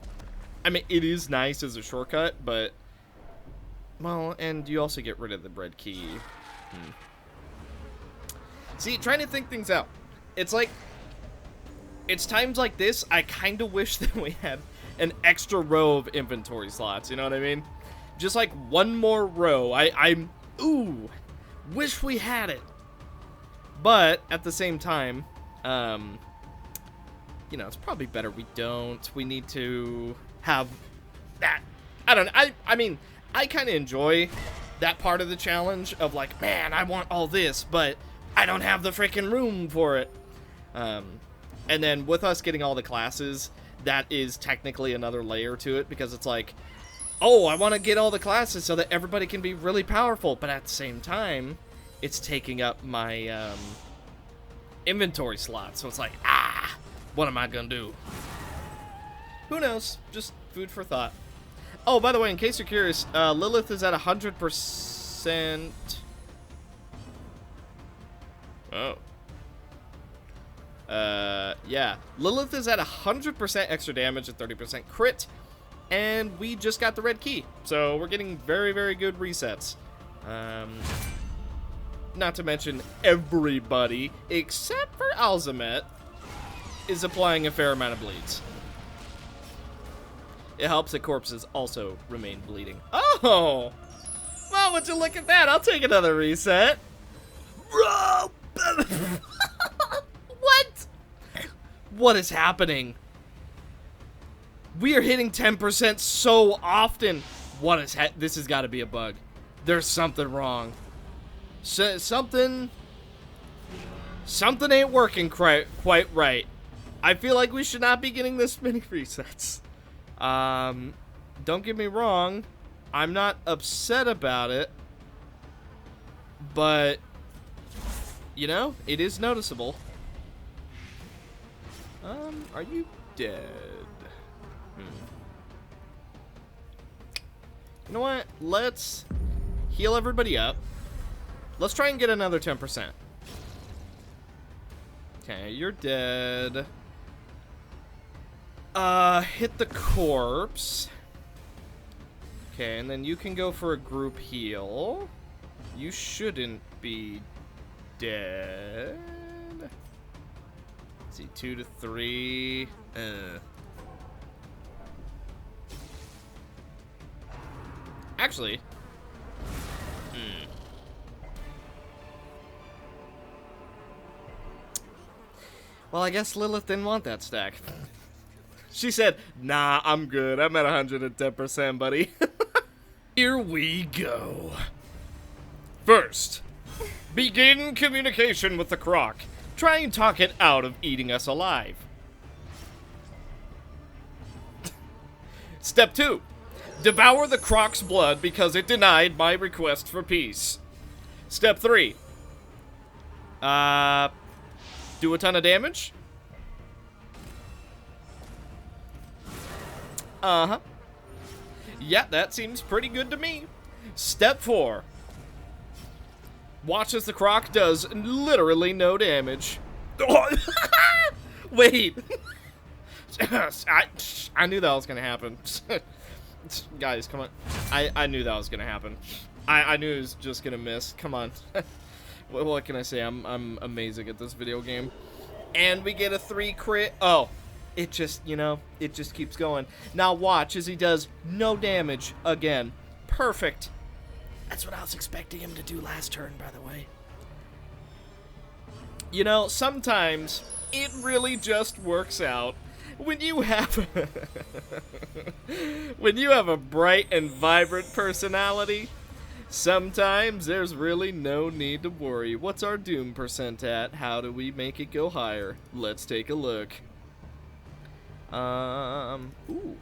I mean, it is nice as a shortcut, but... Well, and you also get rid of the red key. See, trying to think things out. It's like... It's times like this, I kind of wish that we had an extra row of inventory slots, you know what I mean? Just like one more row. Ooh, wish we had it. But, at the same time, you know, it's probably better we don't. We need to have that. I don't know. I mean, I kind of enjoy that part of the challenge of like, man, I want all this, but I don't have the freaking room for it. And then with us getting all the classes, that is technically another layer to it, because it's like, oh, I want to get all the classes so that everybody can be really powerful, but at the same time, it's taking up my inventory slot. So it's like, what am I gonna do? Who knows? Just food for thought. Oh, by the way, in case you're curious, Lilith is at 100%. Oh. Yeah. Lilith is at 100% extra damage and 30% crit. And we just got the red key. So we're getting very, very good resets. Not to mention everybody, except for Alzamet, is applying a fair amount of bleeds. It helps that corpses also remain bleeding. Oh! Well, would you look at that? I'll take another reset. Bro! What? What is happening? We are hitting 10% so often. What is this has got to be a bug. There's something wrong. Something ain't working quite right. I feel like we should not be getting this many resets. Don't get me wrong. I'm not upset about it. But, you know, it is noticeable. Are you dead? You know what? Let's heal everybody up. Let's try and get another 10%. Okay, you're dead. Hit the corpse. Okay, and then you can go for a group heal. You shouldn't be dead. Let's see, 2 to 3. Actually. Well, I guess Lilith didn't want that stack. She said, nah, I'm good. I'm at 110%, buddy. Here we go. First, begin communication with the croc. Try and talk it out of eating us alive. Step 2. Devour the croc's blood because it denied my request for peace. Step 3. Do a ton of damage. Uh-huh. Yeah, that seems pretty good to me. Step 4. Watch as the croc does literally no damage. Wait. I knew that was gonna happen. Guys, come on. I knew that was gonna happen. I knew it was just gonna miss. Come on. What can I say? I'm amazing at this video game. And we get a 3 crit. Oh, it just, you know, it just keeps going. Now watch as he does no damage again. Perfect. That's what I was expecting him to do last turn, by the way. You know, sometimes it really just works out when you have when you have a bright and vibrant personality. Sometimes there's really no need to worry. What's our doom percent at? How do we make it go higher? Let's take a look. Ooh.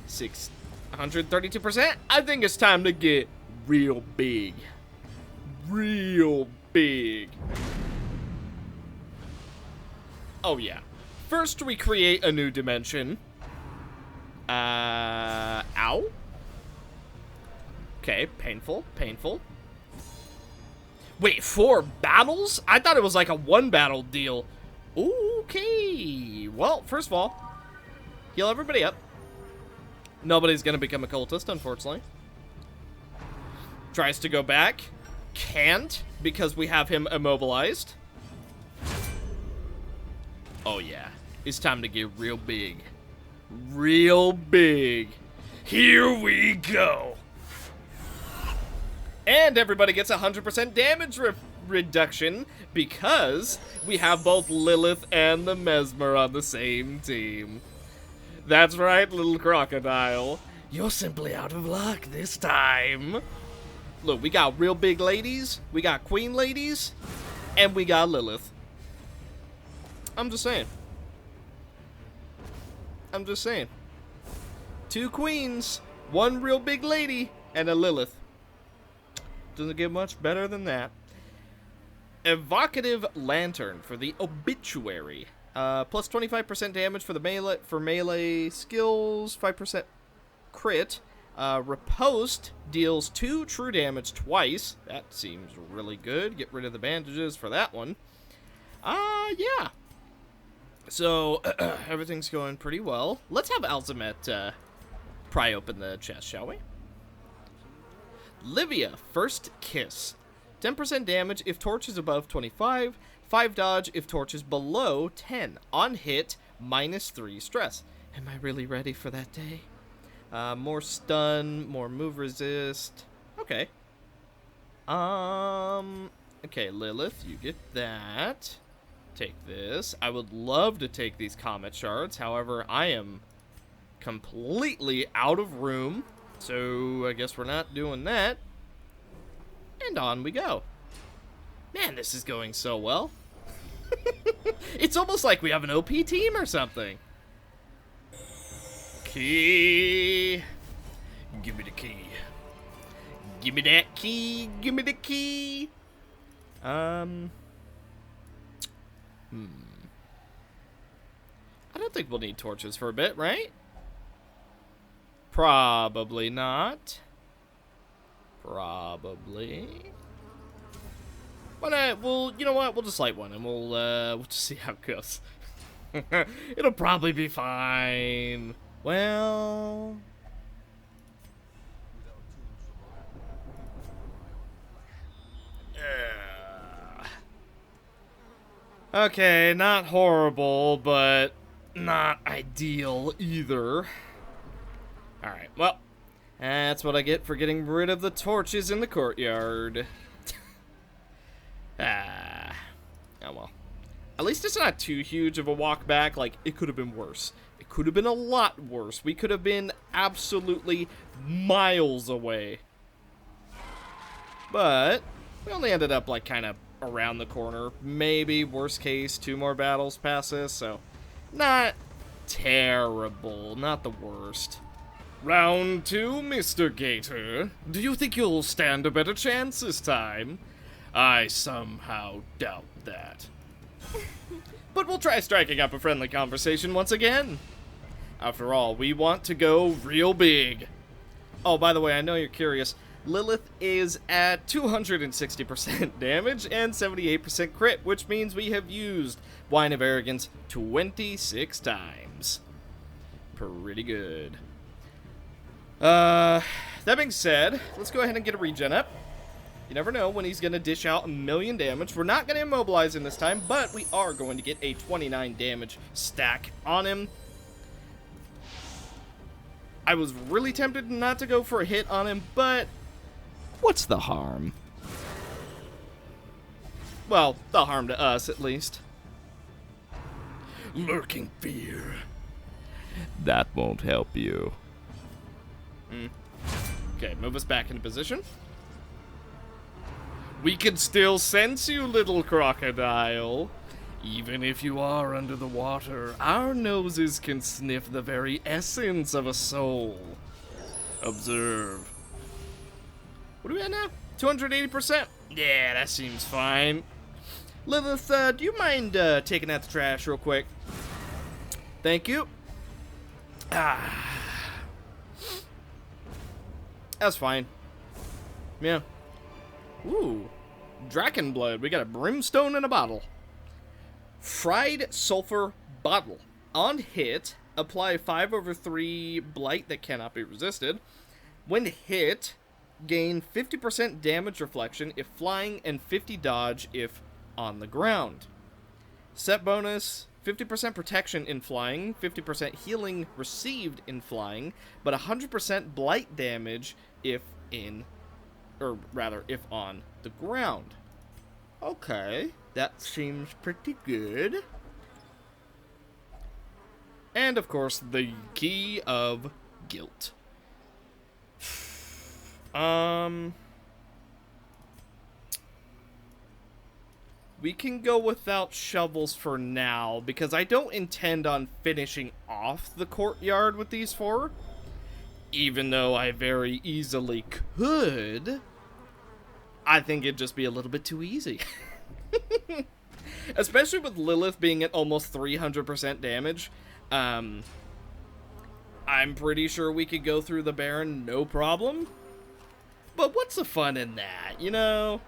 632%. I think it's time to get real big. Real big. Oh yeah. First we create a new dimension. Ow. Okay, painful, painful. Wait, 4 battles? I thought it was like a 1 battle deal. Okay. Well, first of all, heal everybody up. Nobody's gonna become a cultist, unfortunately. Tries to go back. Can't, because we have him immobilized. Oh yeah. It's time to get real big. Real big. Here we go. And everybody gets 100% damage reduction because we have both Lilith and the Mesmer on the same team. That's right, little crocodile. You're simply out of luck this time. Look, we got real big ladies, we got queen ladies, and we got Lilith. I'm just saying. I'm just saying. 2 queens, 1 real big lady, and a Lilith. Doesn't get much better than that. Evocative Lantern for the Obituary. Plus 25% damage for the melee skills, 5% crit. Riposte deals 2 true damage twice. That seems really good. Get rid of the bandages for that one. Yeah. So, everything's going pretty well. Let's have Alzamet pry open the chest, shall we? Livia, First Kiss. 10% damage if torch is above 25. 5 dodge if torch is below 10. On hit, -3 stress. Am I really ready for that day? More stun, more move resist. Okay. Okay, Lilith, you get that. Take this. I would love to take these comet shards. However, I am completely out of room. So, I guess we're not doing that. And on we go. Man, this is going so well. It's almost like we have an OP team or something. Key. Give me the key. Give me that key. Give me the key. I don't think we'll need torches for a bit, right? Probably not. Probably. But well, you know what? We'll just light one and we'll just see how it goes. It'll probably be fine. Well, okay, not horrible, but not ideal either. Alright, well, that's what I get for getting rid of the torches in the courtyard. Oh well. At least it's not too huge of a walk back. Like, it could have been worse. It could have been a lot worse. We could have been absolutely miles away. But we only ended up, like, kind of around the corner. Maybe, worst case, 2 more battles past this, so not terrible. Not the worst. Round 2, Mr. Gator. Do you think you'll stand a better chance this time? I somehow doubt that. But we'll try striking up a friendly conversation once again. After all, we want to go real big. Oh, by the way, I know you're curious. Lilith is at 260% damage and 78% crit, which means we have used Wine of Arrogance 26 times. Pretty good. That being said, let's go ahead and get a regen up. You never know when he's going to dish out 1,000,000 damage. We're not going to immobilize him this time, but we are going to get a 29 damage stack on him. I was really tempted not to go for a hit on him, but what's the harm? Well, the harm to us, at least. Lurking fear. That won't help you. Okay, move us back into position. We can still sense you, little crocodile. Even if you are under the water, our noses can sniff the very essence of a soul. Observe. What are we at now? 280%? Yeah, that seems fine. Lilith, do you mind taking out the trash real quick? Thank you. That's fine. Yeah. Ooh. Draken blood. We got a brimstone in a bottle. Fried sulfur bottle. On hit, apply 5/3 blight that cannot be resisted. When hit, gain 50% damage reflection if flying and 50 dodge if on the ground. Set bonus, 50% protection in flying, 50% healing received in flying, but 100% blight damage if if on the ground. Okay, that seems pretty good. And of course, the key of guilt. We can go without shovels for now, because I don't intend on finishing off the courtyard with these 4. Even though I very easily could, I think it'd just be a little bit too easy. Especially with Lilith being at almost 300% damage. I'm pretty sure we could go through the Baron no problem. But what's the fun in that, you know?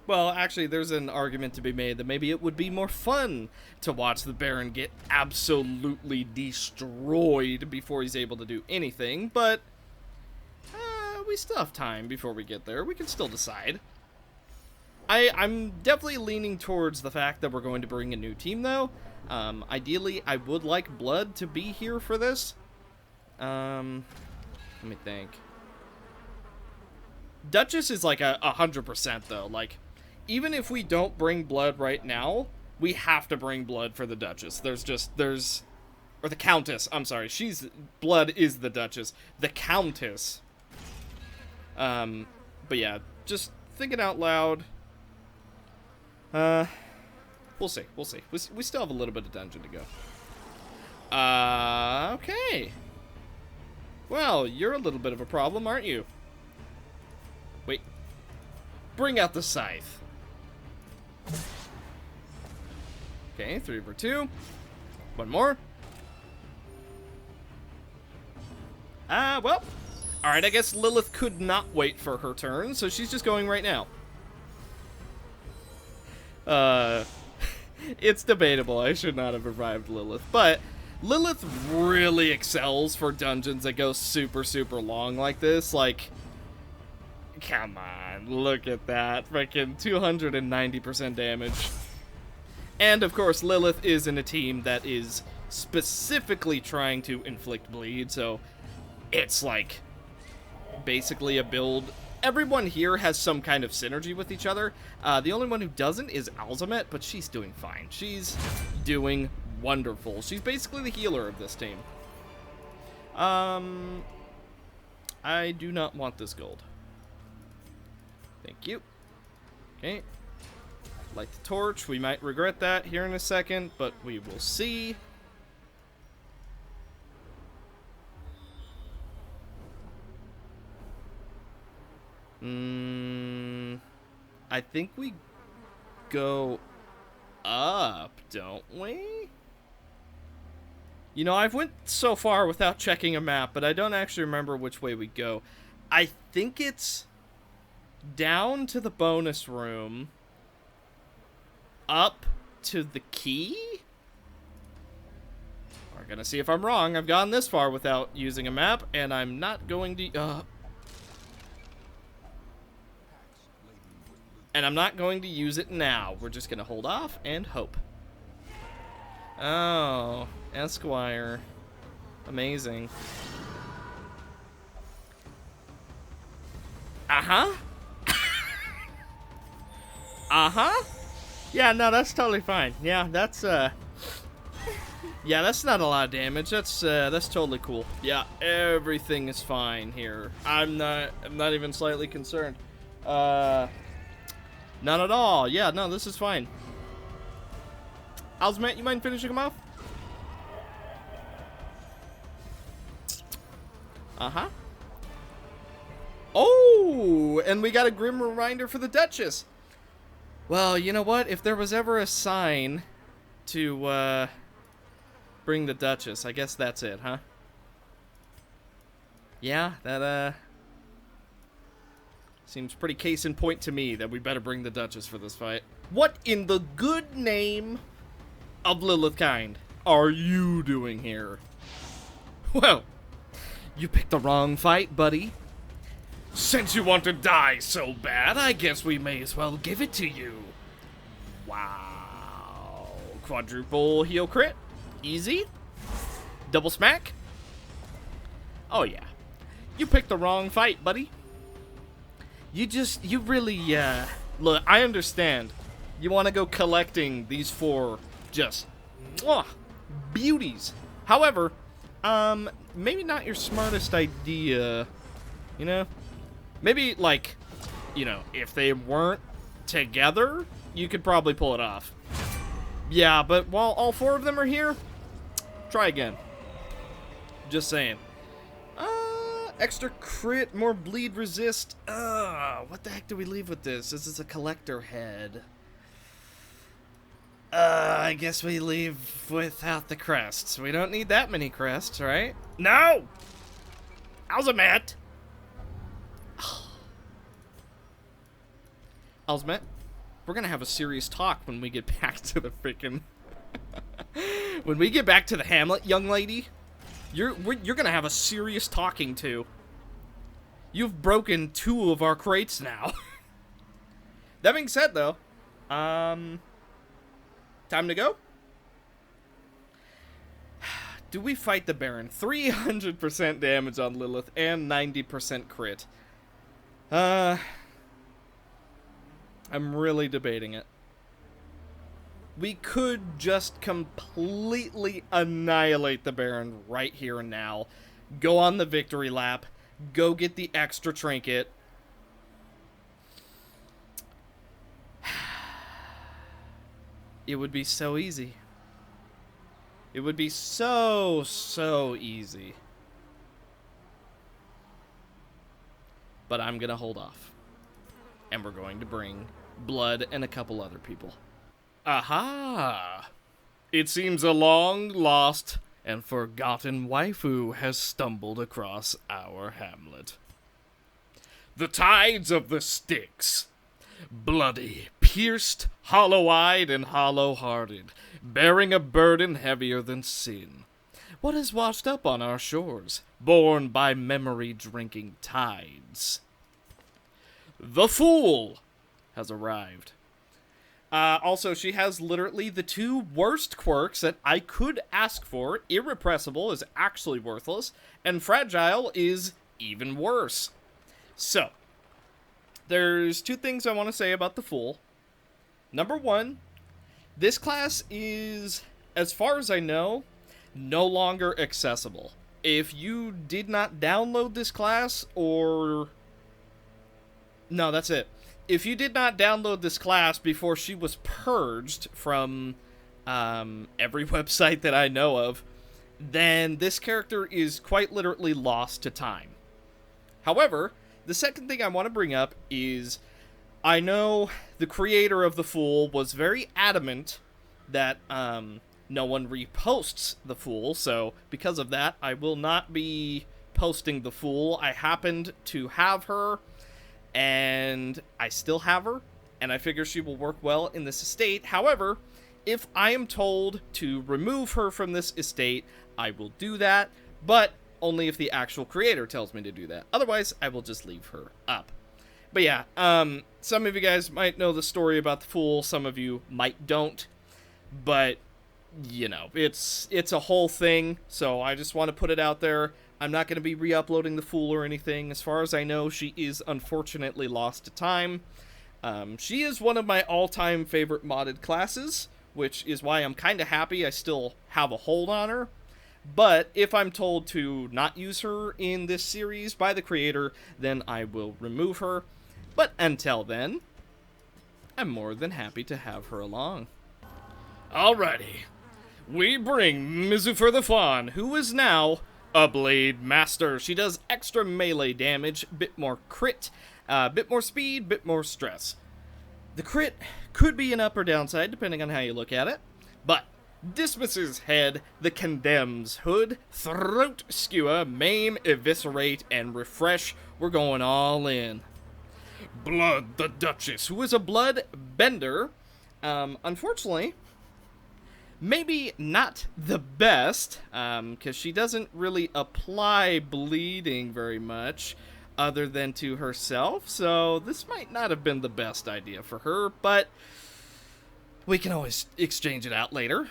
Well, actually, there's an argument to be made that maybe it would be more fun to watch the Baron get absolutely destroyed before he's able to do anything, but we still have time before we get there. We can still decide. I'm definitely leaning towards the fact that we're going to bring a new team, though. Ideally, I would like Blood to be here for this. Let me think. Duchess is like 100%, though. Like, even if we don't bring Blood right now, we have to bring Blood for the Duchess. Or the Countess, I'm sorry. Blood is the Duchess. The Countess. But yeah, just thinking out loud. We'll see. We still have a little bit of dungeon to go. Okay. Well, you're a little bit of a problem, aren't you? Wait. Bring out the scythe. Okay, 3 for 2. One more. Well. Alright, I guess Lilith could not wait for her turn, so she's just going right now. It's debatable. I should not have revived Lilith, but Lilith really excels for dungeons that go super, super long like this. Like, come on, look at that. Freaking 290% damage. And, of course, Lilith is in a team that is specifically trying to inflict bleed, so it's like basically a build. Everyone here has some kind of synergy with each other. The only one who doesn't is Alzamet, but she's doing fine. She's doing wonderful. She's basically the healer of this team. I do not want this gold. Thank you. Okay. Light the torch. We might regret that here in a second, but we will see. I think we go up, don't we? You know, I've went so far without checking a map, but I don't actually remember which way we go. I think it's down to the bonus room, up to the key? We're gonna see if I'm wrong. I've gone this far without using a map, and I'm not going to... And I'm not going to use it now. We're just going to hold off and hope. Oh, Esquire. Amazing. Uh-huh. Uh-huh. Yeah, no, that's totally fine. Yeah, that's yeah, that's not a lot of damage. That's totally cool. Yeah, everything is fine here. I'm not even slightly concerned. Not at all. Yeah, no, this is fine. Alzmet, you mind finishing him off? Uh-huh. Oh, and we got a grim reminder for the Duchess. Well, you know what? If there was ever a sign to, bring the Duchess, I guess that's it, huh? Yeah, that, seems pretty case in point to me that we better bring the Duchess for this fight. What in the good name of Lilithkind are you doing here? Well, you picked the wrong fight, buddy. Since you want to die so bad, I guess we may as well give it to you. Wow. Quadruple heal crit. Easy. Double smack. Oh, yeah. You picked the wrong fight, buddy. You really, look, I understand. You want to go collecting these 4 just, beauties. However, maybe not your smartest idea, you know? Maybe, like, you know, if they weren't together, you could probably pull it off. Yeah, but while all 4 of them are here, try again. Just saying. Extra crit, more bleed resist. What the heck do we leave with this? This is a collector head. I guess we leave without the crests. We don't need that many crests, right? No! Alzmet! Alzmet, we're gonna have a serious talk when we get back to the freaking... when we get back to the Hamlet, young lady, you're gonna have a serious talking to. You've broken 2 of our crates now. That being said, though, time to go? Do we fight the Baron? 300% damage on Lilith and 90% crit. I'm really debating it. We could just completely annihilate the Baron right here and now. Go on the victory lap. Go get the extra trinket. It would be so easy. It would be so easy. But I'm gonna hold off. And we're going to bring Blood and a couple other people. Aha! It seems a long-lost and forgotten waifu has stumbled across our hamlet. The tides of the Styx. Bloody, pierced, hollow-eyed, and hollow-hearted, bearing a burden heavier than sin. What has washed up on our shores, borne by memory-drinking tides? The Fool has arrived. Also, she has literally the 2 worst quirks that I could ask for. Irrepressible is actually worthless, and Fragile is even worse. So, there's 2 things I want to say about the Fool. Number 1, this class is, as far as I know, no longer accessible. If you did not download this class, or... No, that's it. If you did not download this class before she was purged from every website that I know of, then this character is quite literally lost to time. However, the second thing I want to bring up is I know the creator of The Fool was very adamant that no one reposts The Fool, so because of that, I will not be posting The Fool. I happened to have her, and I still have her, and I figure she will work well in this estate. However, if I am told to remove her from this estate, I will do that, but only if the actual creator tells me to do that. Otherwise, I will just leave her up. But yeah, some of you guys might know the story about the Fool, some of you might don't, but, you know, it's a whole thing, so I just want to put it out there. I'm not going to be re-uploading the Fool or anything. As far as I know, she is unfortunately lost to time. She is one of my all-time favorite modded classes, which is why I'm kind of happy I still have a hold on her. But if I'm told to not use her in this series by the creator, then I will remove her. But until then, I'm more than happy to have her along. Alrighty. We bring Mizufer the Fawn, Who is now a Blade Master. She does extra melee damage, bit more crit, bit more speed, bit more stress. The crit could be an up or downside, depending on how you look at it. But dismisses head, the condemns hood, throat skewer, maim, eviscerate, and refresh. We're going all in. Blood the Duchess, who is a blood bender. Unfortunately, maybe not the best, because she doesn't really apply bleeding very much other than to herself, so this might not have been the best idea for her, but we can always exchange it out later.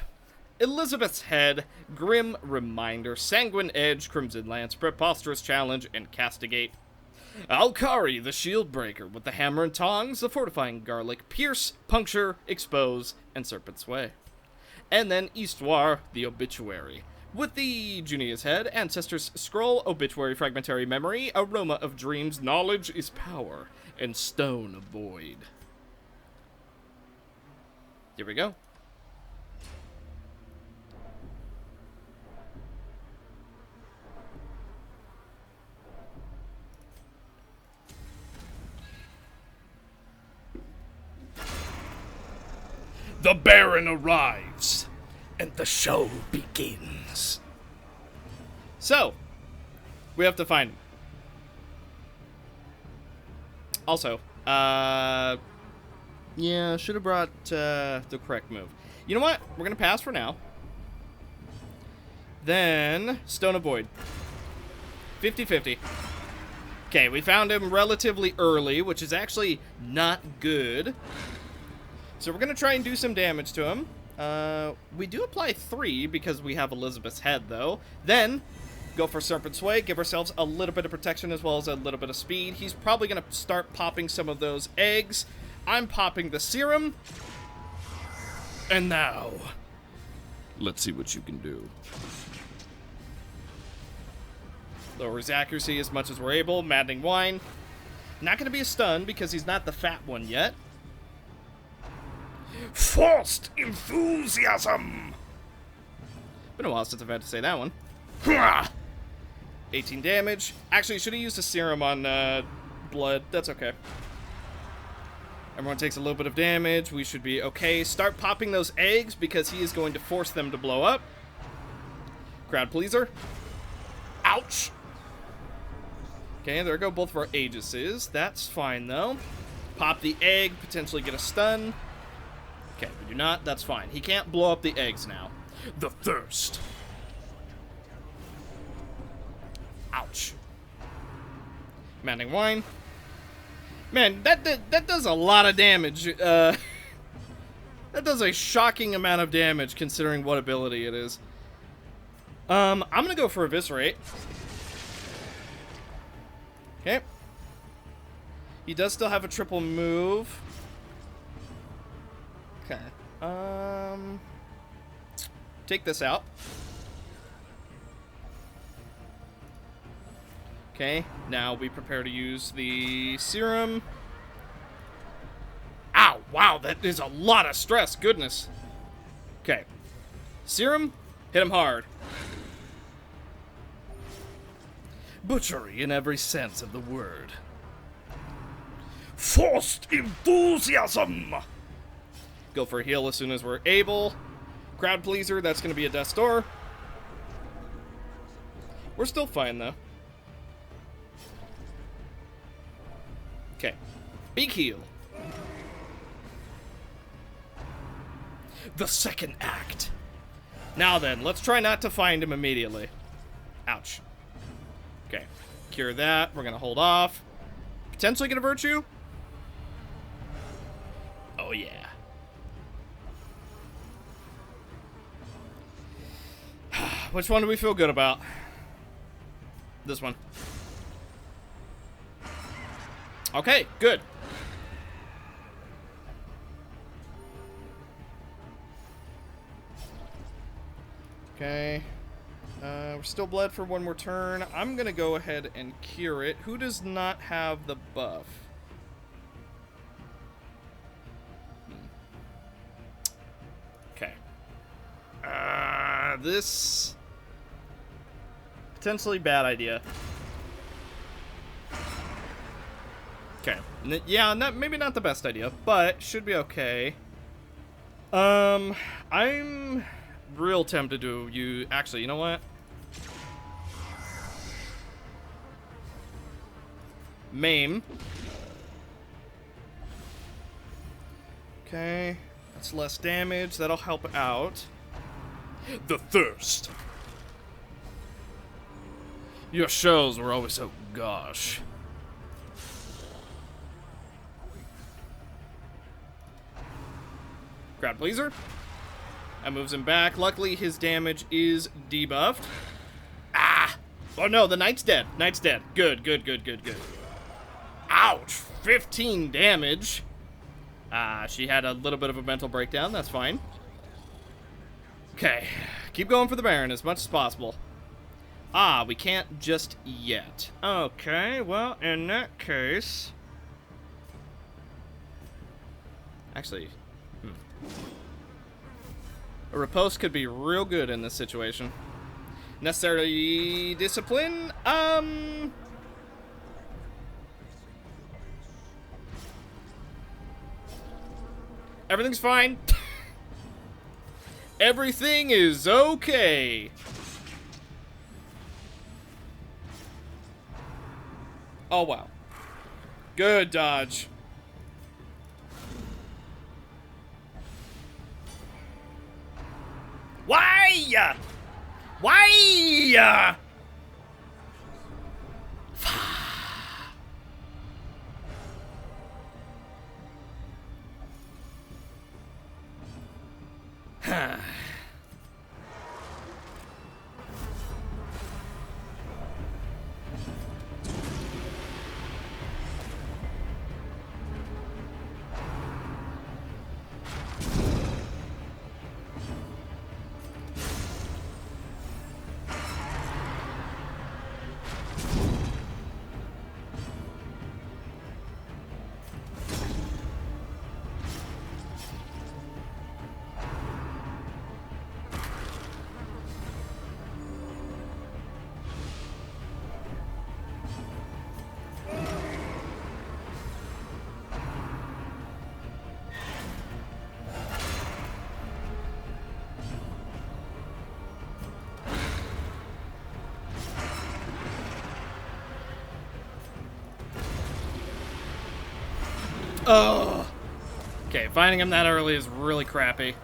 Elizabeth's Head, Grim Reminder, Sanguine Edge, Crimson Lance, Preposterous Challenge, and Castigate. Alkari, the Shield Breaker, with the Hammer and Tongs, the Fortifying Garlic, Pierce, Puncture, Expose, and Serpent's Way. And then Histoire, the Obituary, with the Junia's Head, Ancestor's Scroll, Obituary Fragmentary Memory, Aroma of Dreams, Knowledge is Power, and Stone of Void. Here we go. The Baron arrives, and the show begins. So, we have to find him. Also, yeah, should have brought the correct move. You know what? We're going to pass for now. Then, Stone of Void. 50-50. Okay, we found him relatively early, which is actually not good. So we're going to try and do some damage to him. We do apply 3 because we have Elizabeth's Head, though. Then, go for Serpent's Way, give ourselves a little bit of protection as well as a little bit of speed. He's probably going to start popping some of those eggs. I'm popping the serum. And now, Let's see what you can do. lower his accuracy as much as we're able. Maddening Wine. Not going to be a stun because he's not the fat one yet. Forced Enthusiasm. Been a while since I've had to say that one. Hua! 18 damage. Actually, should have used a serum on blood. That's okay. Everyone takes a little bit of damage. We should be okay. Start popping those eggs because he is going to force them to blow up. Crowd pleaser. Ouch. Okay, there go both of our Aegises. That's fine, though. Pop the egg, potentially get a stun. Okay, we do not. That's fine. He can't blow up the eggs now. The Thirst. Ouch. Maddening Wine. Man, that does a lot of damage. That does a shocking amount of damage considering what ability it is. I'm gonna go for Eviscerate. Okay. He does still have a triple move. Okay. Take this out. Okay, now we prepare to use the serum. Ow, wow, that is a lot of stress, goodness. Okay. Serum, hit him hard. Butchery in every sense of the word. Forced Enthusiasm. Go for a heal as soon as we're able. Crowd pleaser, that's going to be a Death Door. We're still fine, though. Okay. Big heal. The second act. Now then, let's try not to find him immediately. Ouch. Okay. Cure that. We're going to hold off. Potentially get a virtue. Oh, yeah. Which one do we feel good about? This one. Okay, good. Okay. We're still bled for one more turn. I'm gonna go ahead and cure it. Who does not have the buff? Okay. This... potentially bad idea. Okay. Yeah, maybe not the best idea, but should be okay. I'm real tempted to use... Actually, you know what? Maim. Okay. That's less damage. That'll help out. The thirst. Your shows were always so gosh. Crowd pleaser. That moves him back. Luckily, his damage is debuffed. Ah! Oh no, the knight's dead. Knight's dead. Good, good, good, good, good. Ouch! 15 damage. She had a little bit of a mental breakdown. That's fine. Okay. Keep going for the Baron as much as possible. We can't just yet. Okay, well, in that case... Actually... A riposte could be real good in this situation. Necessary discipline? Everything's fine. Everything is okay. Oh, wow. Good dodge. Why? Why? Oh. Okay, finding him that early is really crappy.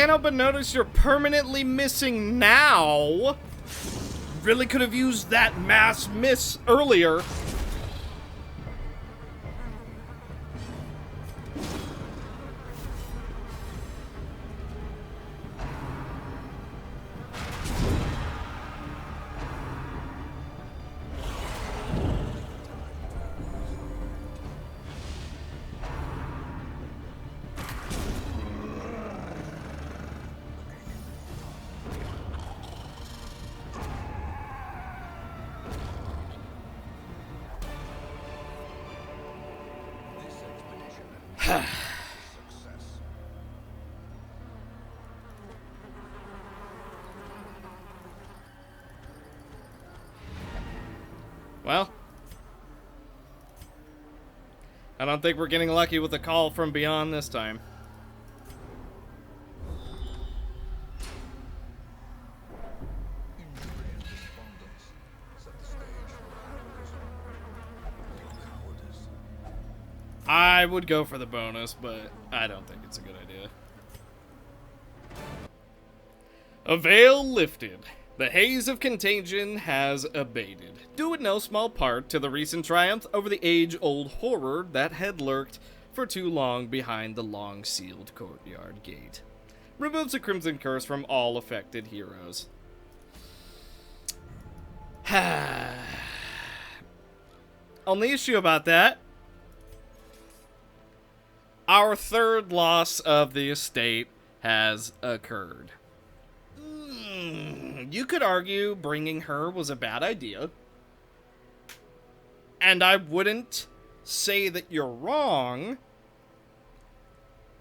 can't help but notice you're permanently missing now. Really could have used that mass miss earlier. Well, I don't think we're getting lucky with a call from beyond this time. I would go for the bonus, but I don't think it's a good idea. A veil lifted. The haze of contagion has abated, due in no small part to the recent triumph over the age-old horror that had lurked for too long behind the long-sealed courtyard gate. Removes a crimson curse from all affected heroes. Only issue about that, our third loss of the estate has occurred. You could argue bringing her was a bad idea. And I wouldn't say that you're wrong.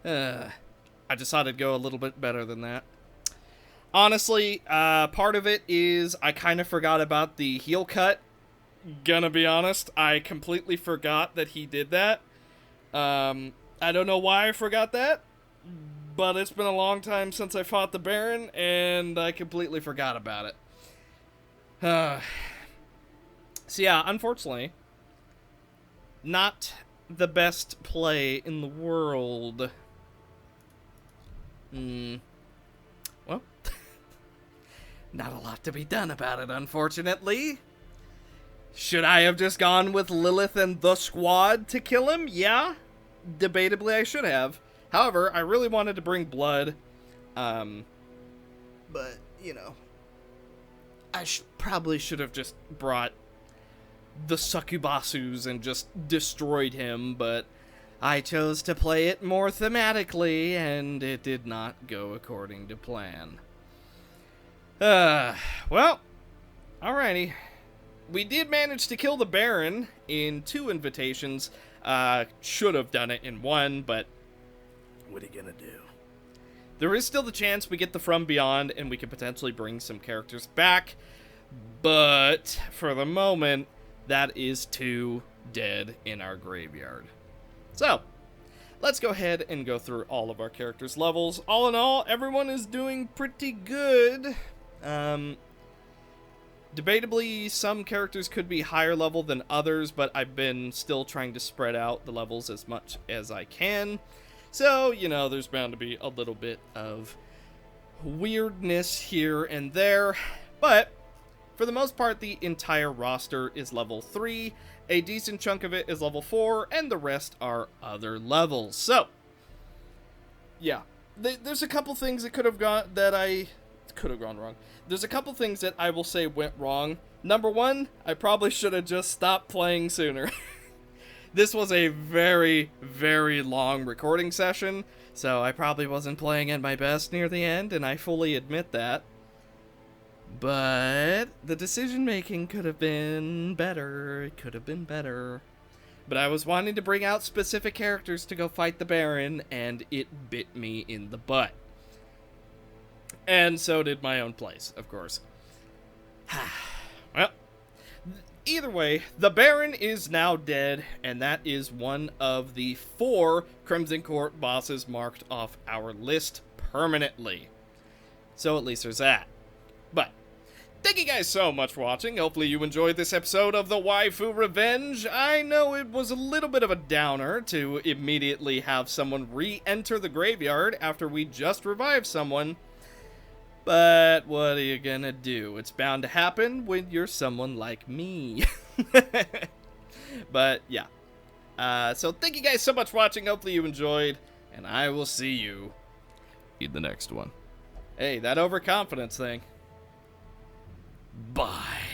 I decided to go a little bit better than that. Honestly, part of it is I kind of forgot about the heel cut. Gonna be honest, I completely forgot that he did that. I don't know why I forgot that, but it's been a long time since I fought the Baron, and I completely forgot about it. So yeah, unfortunately, not the best play in the world. Well, not a lot to be done about it, unfortunately. Should I have just gone with Lilith and the squad to kill him? Yeah, debatably I should have. However, I really wanted to bring blood, but, you know, I probably should have just brought the succubasus and just destroyed him, but I chose to play it more thematically, and it did not go according to plan. Well, alrighty. We did manage to kill the Baron in 2 invitations. Should have done it in 1, but what are you gonna do? There is still the chance we get the From Beyond and we could potentially bring some characters back, but for the moment, that is 2 dead in our graveyard. So, let's go ahead and go through all of our characters' levels. All in all, everyone is doing pretty good. Debatably, some characters could be higher level than others, but I've been still trying to spread out the levels as much as I can. So, you know, there's bound to be a little bit of weirdness here and there, but for the most part, the entire roster is level 3, a decent chunk of it is level 4, and the rest are other levels. So, yeah, there's a couple things that could have gone wrong. There's a couple things that I will say went wrong. Number 1, I probably should have just stopped playing sooner. This was a very, very long recording session, so I probably wasn't playing at my best near the end, and I fully admit that. But the decision making could have been better. It could have been better. But I was wanting to bring out specific characters to go fight the Baron, and it bit me in the butt. And so did my own place, of course. Well, either way, the Baron is now dead, and that is one of the 4 Crimson Court bosses marked off our list permanently. So at least there's that. But Thank you guys so much for watching. Hopefully you enjoyed this episode of the Waifu Revenge. I know it was a little bit of a downer to immediately have someone re-enter the graveyard after we just revived someone. But what are you gonna do? It's bound to happen when you're someone like me. But yeah. So thank you guys so much for watching. Hopefully you enjoyed. And I will see you In the next one. Hey, that overconfidence thing. Bye.